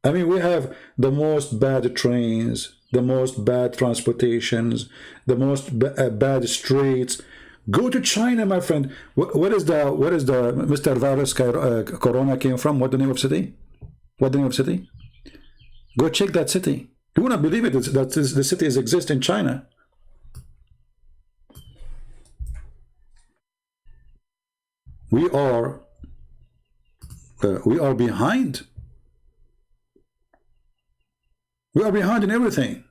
I mean, we have the most bad trains, the most bad transportations, the most bad streets. Go to China, my friend. What is the Mr. Virus Corona came from? What the name of city? What the name of city? Go check that city. You wouldn't believe it that the cities exist in China. We are behind. We are behind in everything.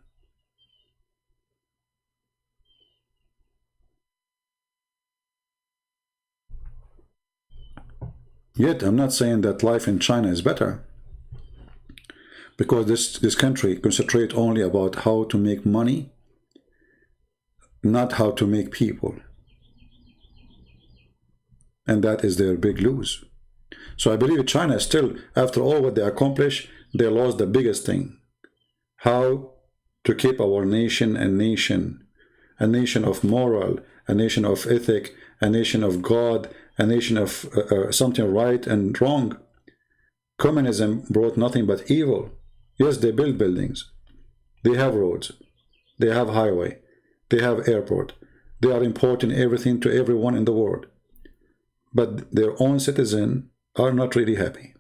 Yet, I'm not saying that life in China is better, because this country concentrates only about how to make money, not how to make people. And that is their big lose. So I believe China still, after all what they accomplished, they lost the biggest thing. How to keep our nation a nation of moral, a nation of ethic, a nation of God, a nation of something right and wrong. Communism brought nothing but evil. Yes, they build buildings. They have roads. They have highway. They have airport. They are importing everything to everyone in the world. But their own citizens are not really happy.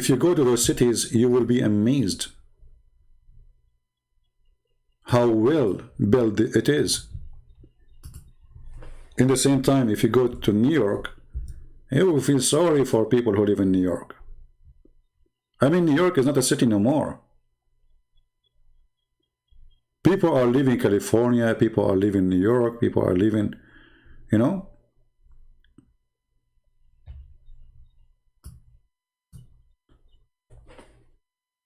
if you go to those cities, you will be amazed how well built it is. In the same time, if you go to New York, you will feel sorry for people who live in New York. I mean, New York is not a city no more. People are leaving California, people are leaving New York, people are leaving, you know.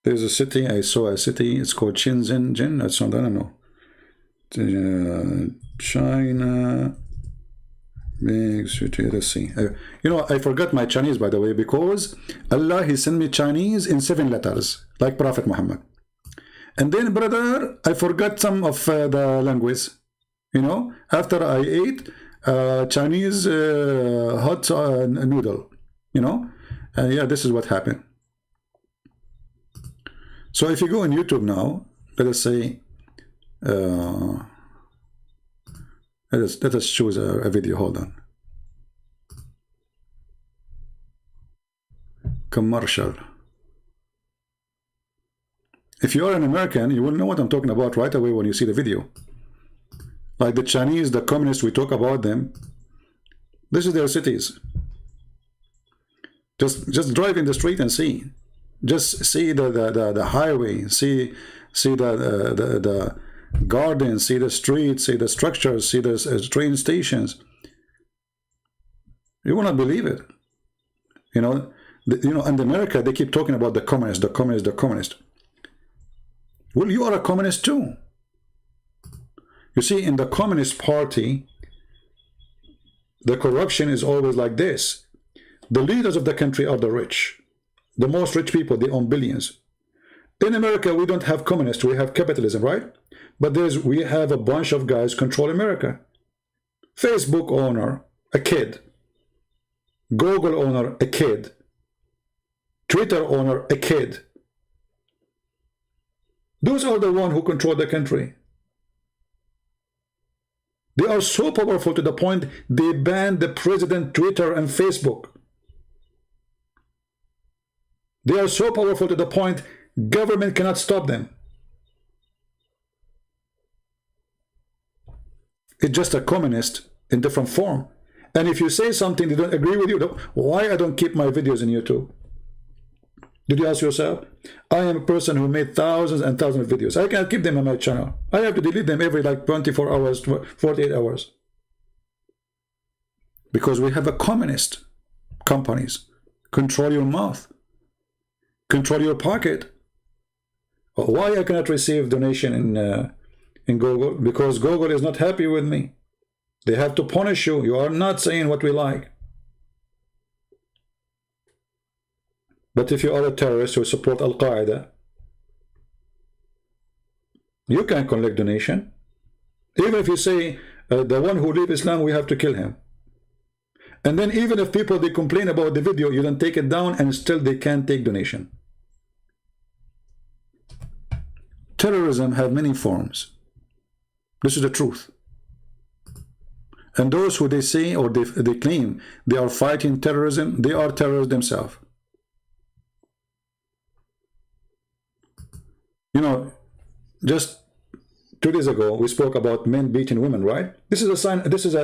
There's a city, I saw a city, it's called Shenzhen, that's not, I don't know. China, big city, let's see. You know, I forgot my Chinese, by the way, because Allah, He sent me Chinese in 7 letters, like Prophet Muhammad. And then, brother, I forgot some of the language. You know, after I ate Chinese hot noodle, you know, yeah, this is what happened. So if you go on YouTube now, let us say, let us choose a video. Hold on. Commercial. If you are an American, you will know what I'm talking about right away when you see the video. Like the Chinese, the communists, we talk about them. This is their cities. Just drive in the street and see. Just see the highway, see the gardens, see the streets, see the structures, see the train stations. You will not believe it. You know, in America they keep talking about the communists, the communists, the communists. Well, you are a communist too. You see, in the Communist Party, the corruption is always like this. The leaders of the country are the rich. The most rich people, they own billions. In America, we don't have communists, we have capitalism, right? But we have a bunch of guys control America. Facebook owner, a kid. Google owner, a kid. Twitter owner, a kid. Those are the ones who control the country. They are so powerful to the point they banned the president, Twitter, and Facebook. They are so powerful to the point government cannot stop them. It's just a communist in different form. And if you say something they don't agree with you, why I don't keep my videos in YouTube? Did you ask yourself? I am a person who made thousands and thousands of videos. I can't keep them on my channel. I have to delete them every like 24 hours, 48 hours. Because we have a communist companies. Control your mouth. Control your pocket. Why I cannot receive donation in Google? Because Google is not happy with me. They have to punish you. You are not saying what we like. But if you are a terrorist who support Al-Qaeda, you can collect donation. Even if you say the one who leave Islam, we have to kill him. And then even if people they complain about the video, you don't take it down and still they can't take donation. Terrorism have many forms. This is the truth. And those who they say or they claim they are fighting terrorism, they are terrorists themselves. You know, just 2 days ago we spoke about men beating women, right? This is a sign. This is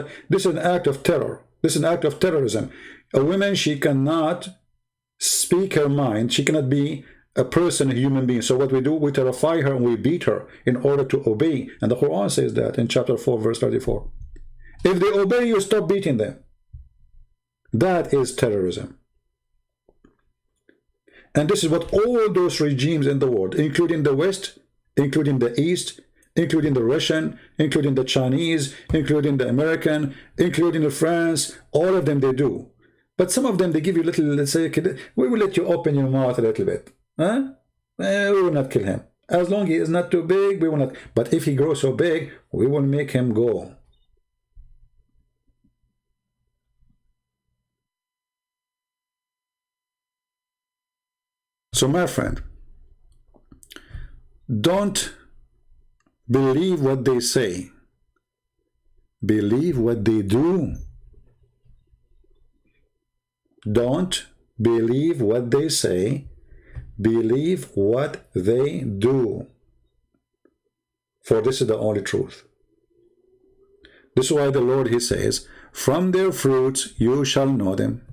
an act of terror. This is an act of terrorism. A woman, she cannot speak her mind. She cannot be a person, a human being. So what we do, we terrify her and we beat her in order to obey. And the Quran says that in chapter 4, verse 34. If they obey you, stop beating them. That is terrorism. And this is what all those regimes in the world, including the West, including the East, including the Russian, including the Chinese, including the American, including the France, all of them they do. But some of them they give you little, let's say, we will let you open your mouth a little bit. Huh? We will not kill him. As long as he is not too big, we will not. But if he grows so big, we will make him go. So my friend, don't believe what they say. Believe what they do. Don't believe what they say. believe what they do, for this is the only truth. This is why the Lord, he says, from their fruits you shall know them.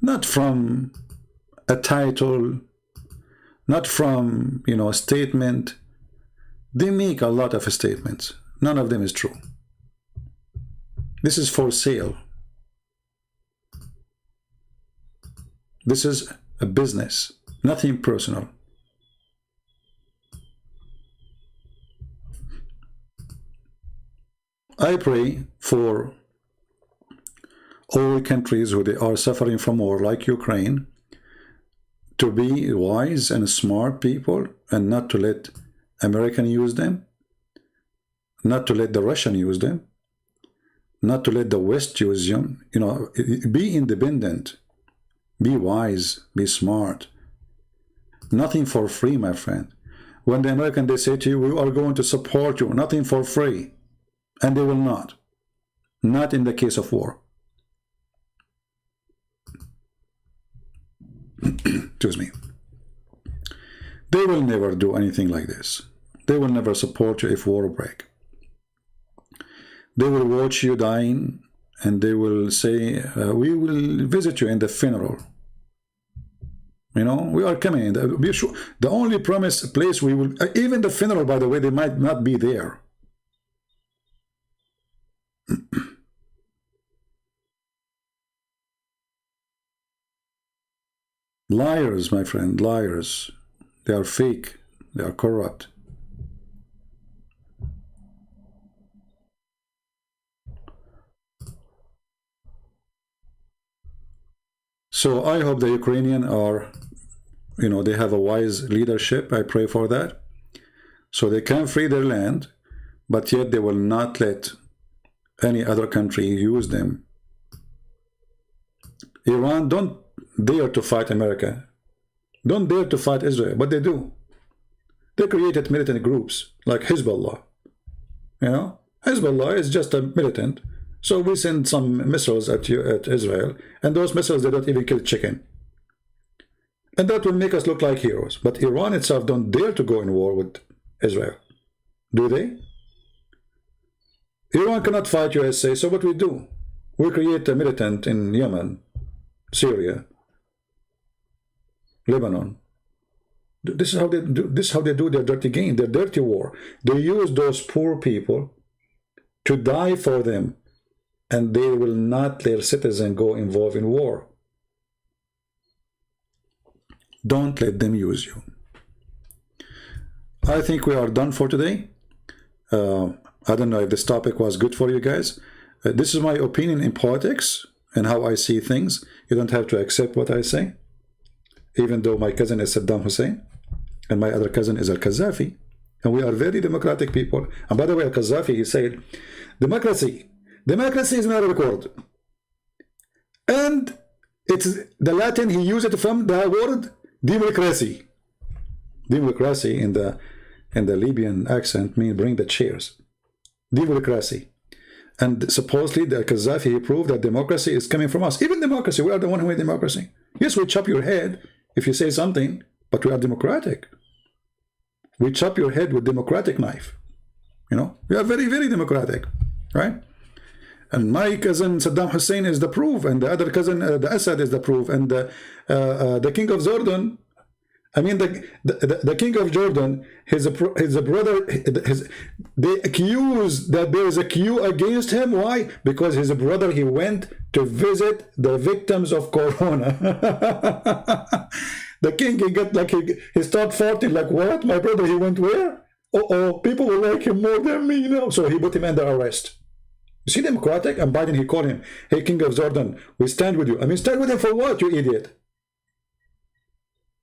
Not from a title, not from, you know, a statement. They make a lot of statements. None of them is true. This is for sale. This is a business, nothing personal. I pray for all countries who they are suffering from war, like Ukraine, to be wise and smart people and not to let American use them, not to let the Russian use them, not to let the West use them. You know, be independent, be wise, be smart. Nothing for free, my friend. When the American, they say to you, we are going to support you, nothing for free. And they will not. Not in the case of war. Excuse me. They will never do anything like this. They will never support you if war break. They will watch you dying and they will say, we will visit you in the funeral. You know, we are coming. Be sure. The only promised place we will, even the funeral, by the way, they might not be there. Liars, my friend, liars. They are fake. They are corrupt. So I hope the Ukrainian are, you know, they have a wise leadership. I pray for that. So they can free their land, but yet they will not let any other country use them. Iran don't dare to fight America. Don't dare to fight Israel, but they do. They created militant groups like Hezbollah. You know, Hezbollah is just a militant. So we send some missiles at Israel, and those missiles, they don't even kill chicken. And that will make us look like heroes. But Iran itself don't dare to go in war with Israel. Do they? Iran cannot fight USA, so what we do? We create a militant in Yemen, Syria, Lebanon. This is how they do. This is how they do their dirty game, their dirty war. They use those poor people to die for them, and they will not let their citizens go involved in war. Don't let them use you. I think we are done for today. I don't know if this topic was good for you guys. This is my opinion in politics and how I see things. You don't have to accept what I say, even though my cousin is Saddam Hussein and my other cousin is Al-Qaddafi, and we are very democratic people. And by the way, Al-Qaddafi, he said, democracy is not a word, and it's the Latin he used it from the word democracy. Democracy in the Libyan accent means bring the chairs. Democracy. And supposedly the Qaddafi, he proved that democracy is coming from us. Even democracy, we are the one who made democracy. Yes, we chop your head if you say something, but we are democratic. We chop your head with democratic knife. You know, we are very, very democratic, right? And my cousin Saddam Hussein is the proof, and the other cousin, the Assad, is the proof, and the king of Jordan, I mean, the king of Jordan, his brother, they accuse that there is a coup against him. Why? Because his brother, he went to visit the victims of Corona. The king, he got like, he started farting, like, what? My brother, he went where? Uh-oh, people will like him more than me now. So he put him under arrest. You see, democratic? And Biden, he called him, hey, king of Jordan, we stand with you. I mean, stand with him for what, you idiot?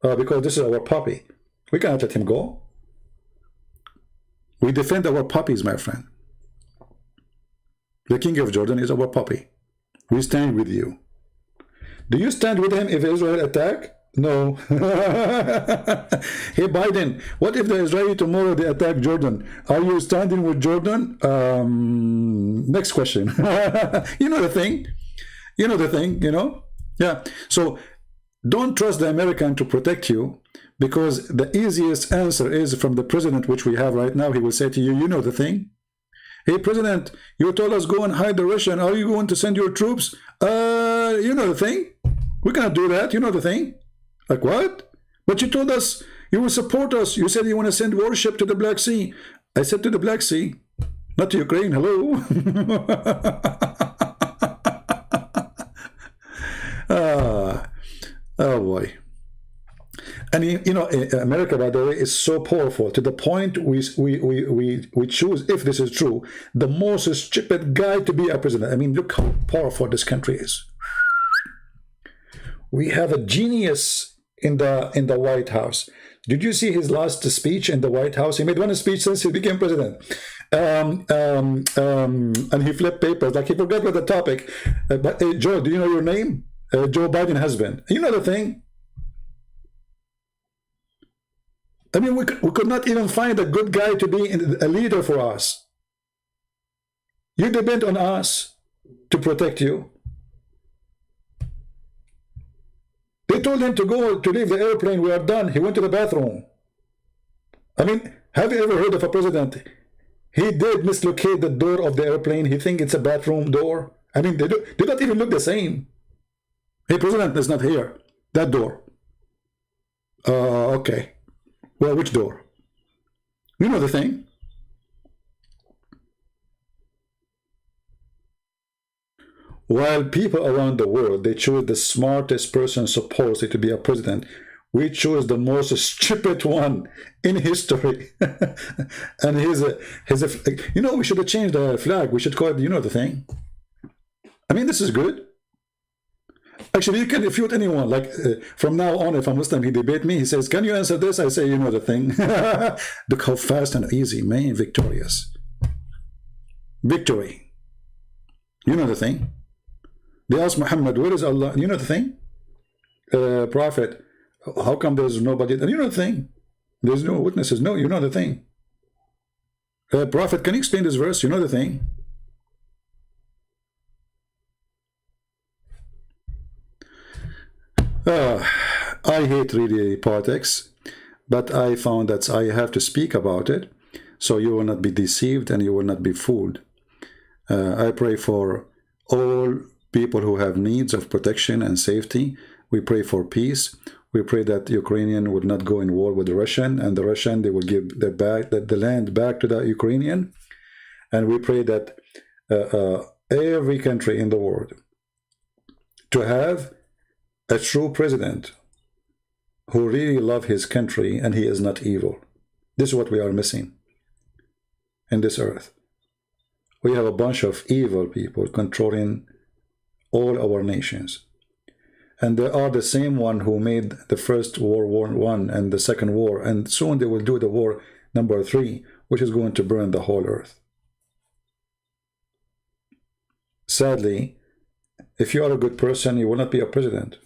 Because this is our puppy. We cannot let him go. We defend our puppies, my friend. The king of Jordan is our puppy. We stand with you. Do you stand with him if Israel attack? No. Hey, Biden, what if the Israeli tomorrow they attack Jordan? Are you standing with Jordan? Next question. You know the thing. You know the thing, you know? Yeah. So Don't trust the American to protect you, because the easiest answer is from the president, which we have right now. He will say to you, you know the thing. Hey, President, you told us go and hide the Russian. Are you going to send your troops? You know the thing. We cannot do that. You know the thing. Like what? But you told us you will support us. You said you want to send warship to the Black Sea. I said to the Black Sea, not to Ukraine. Hello. Oh boy. And you know, America, by the way, is so powerful to the point we choose, if this is true, the most stupid guy to be our president. I mean, look how powerful this country is. We have a genius in the White House. Did you see his last speech in the White House? He made one speech since he became president. And he flipped papers, like he forgot what the topic. But Joe, do you know your name? Joe Biden's husband. You know the thing? I mean, we could not even find a good guy to be a leader for us. You depend on us to protect you. They told him to go to leave the airplane. We are done. He went to the bathroom. I mean, have you ever heard of a president? He did mislocate the door of the airplane. He thinks it's a bathroom door. I mean, they don't even look the same. Hey, president is not here. That door. Okay. Well, which door? You know the thing. While people around the world, they choose the smartest person supposedly to be a president, we choose the most stupid one in history. And you know, we should have changed the flag. We should call it, you know the thing. I mean, this is good. Actually, you can refute anyone. Like from now on, if a Muslim, he debate me, he says, can you answer this? I say, you know the thing. Look how fast and easy, man, victorious. Victory. You know the thing. They asked Muhammad, where is Allah? You know the thing. Prophet, how come there's nobody? And you know the thing. There's no witnesses. No, you know the thing. Prophet, can you explain this verse? You know the thing. I hate really politics, but I found that I have to speak about it, so you will not be deceived and you will not be fooled. I pray for all people who have needs of protection and safety. We pray for peace. We pray that the Ukrainian would not go in war with the Russian, and the Russian, they will give the land back to the Ukrainian. And we pray that every country in the world to have a true president who really loves his country and he is not evil. This is what we are missing in this earth. We have a bunch of evil people controlling all our nations. And they are the same one who made the first World War I and the second war. And soon they will do the war number 3, which is going to burn the whole earth. Sadly, if you are a good person, you will not be a president.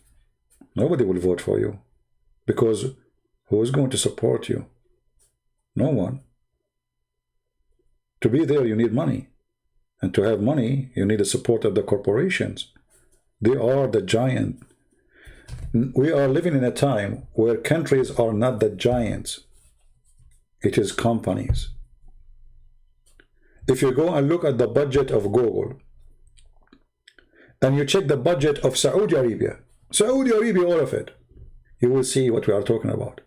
Nobody will vote for you, because who is going to support you? No one. To be there, you need money. And to have money, you need the support of the corporations. They are the giant. We are living in a time where countries are not the giants. It is companies. If you go and look at the budget of Google, and you check the budget of Saudi Arabia, all of it, you will see what we are talking about.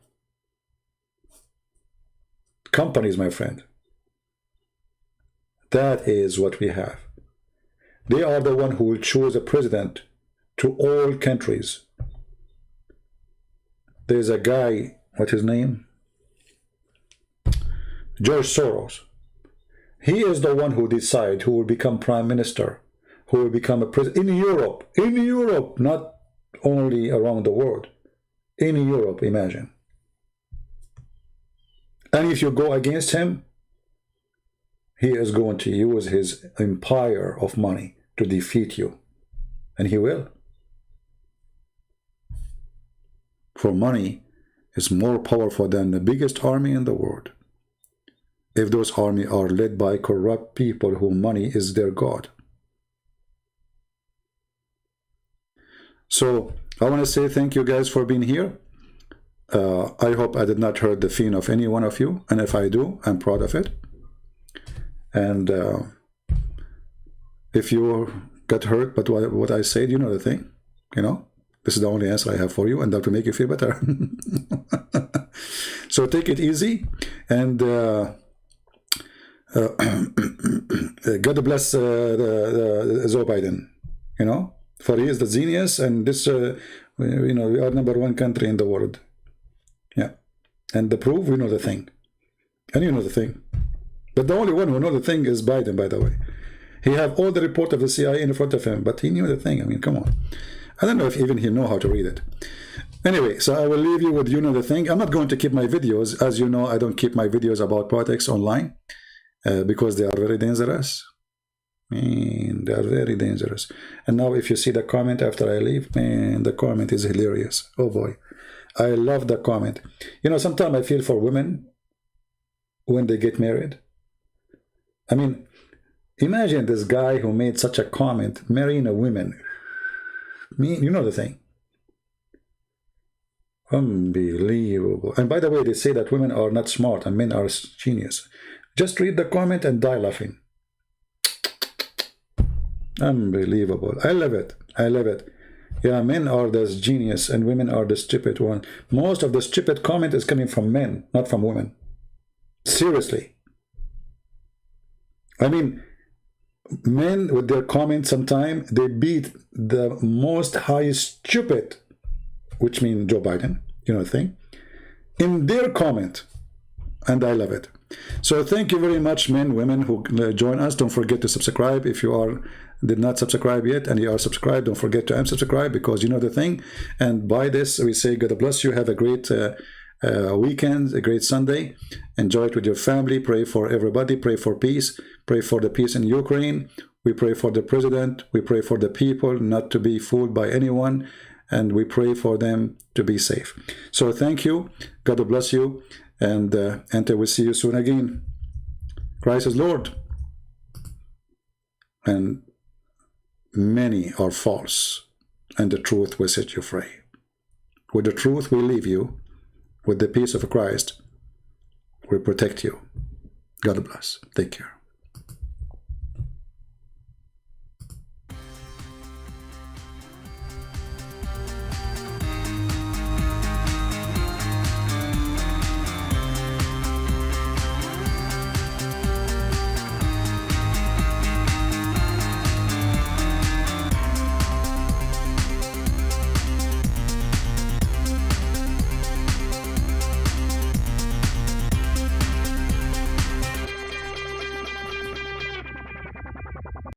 Companies, my friend. That is what we have. They are the one who will choose a president to all countries. There's a guy, what's his name? George Soros. He is the one who decides who will become prime minister, who will become a president in Europe, not only around the world. In Europe, imagine. And if you go against him, he is going to use his empire of money to defeat you. And he will. For money is more powerful than the biggest army in the world. If those armies are led by corrupt people whom money is their god. So I want to say thank you guys for being here. I hope I did not hurt the feeling of any one of you, and if I do, I'm proud of it. And if you got hurt but what I said, you know the thing, you know, this is the only answer I have for you, and that will make you feel better. So take it easy, and God bless Joe Biden, you know, for he is the genius, and this, you know, we are #1 country in the world. Yeah, and the proof, we know the thing, and you know the thing. But the only one who knows the thing is Biden, by the way. He have all the report of the CIA in front of him, but he knew the thing. I mean, come on. I don't know if even he know how to read it. Anyway, so I will leave you with you know the thing. I'm not going to keep my videos. As you know, I don't keep my videos about politics online because they are very dangerous. Man, they are very dangerous. And now if you see the comment after I leave, man, the comment is hilarious. Oh boy. I love the comment. You know, sometimes I feel for women when they get married. I mean, imagine this guy who made such a comment marrying a woman. You know the thing. Unbelievable. And by the way, they say that women are not smart and men are genius. Just read the comment and die laughing. Unbelievable. I love it. I love it. Yeah, men are the genius and women are the stupid one. Most of the stupid comment is coming from men, not from women. Seriously. I mean, men with their comments sometimes, they beat the most highest stupid, which means Joe Biden, you know the thing, in their comment. And I love it. So thank you very much, men, women who join us. Don't forget to subscribe. If you did not subscribe yet and you are subscribed, don't forget to unsubscribe, because you know the thing. And by this, we say God bless you. Have a great weekend, a great Sunday. Enjoy it with your family. Pray for everybody. Pray for peace. Pray for the peace in Ukraine. We pray for the president. We pray for the people not to be fooled by anyone. And we pray for them to be safe. So thank you. God bless you. And until we see you soon again. Christ is Lord. And many are false. And the truth will set you free. With the truth we leave you. With the peace of Christ, we protect you. God bless. Take care.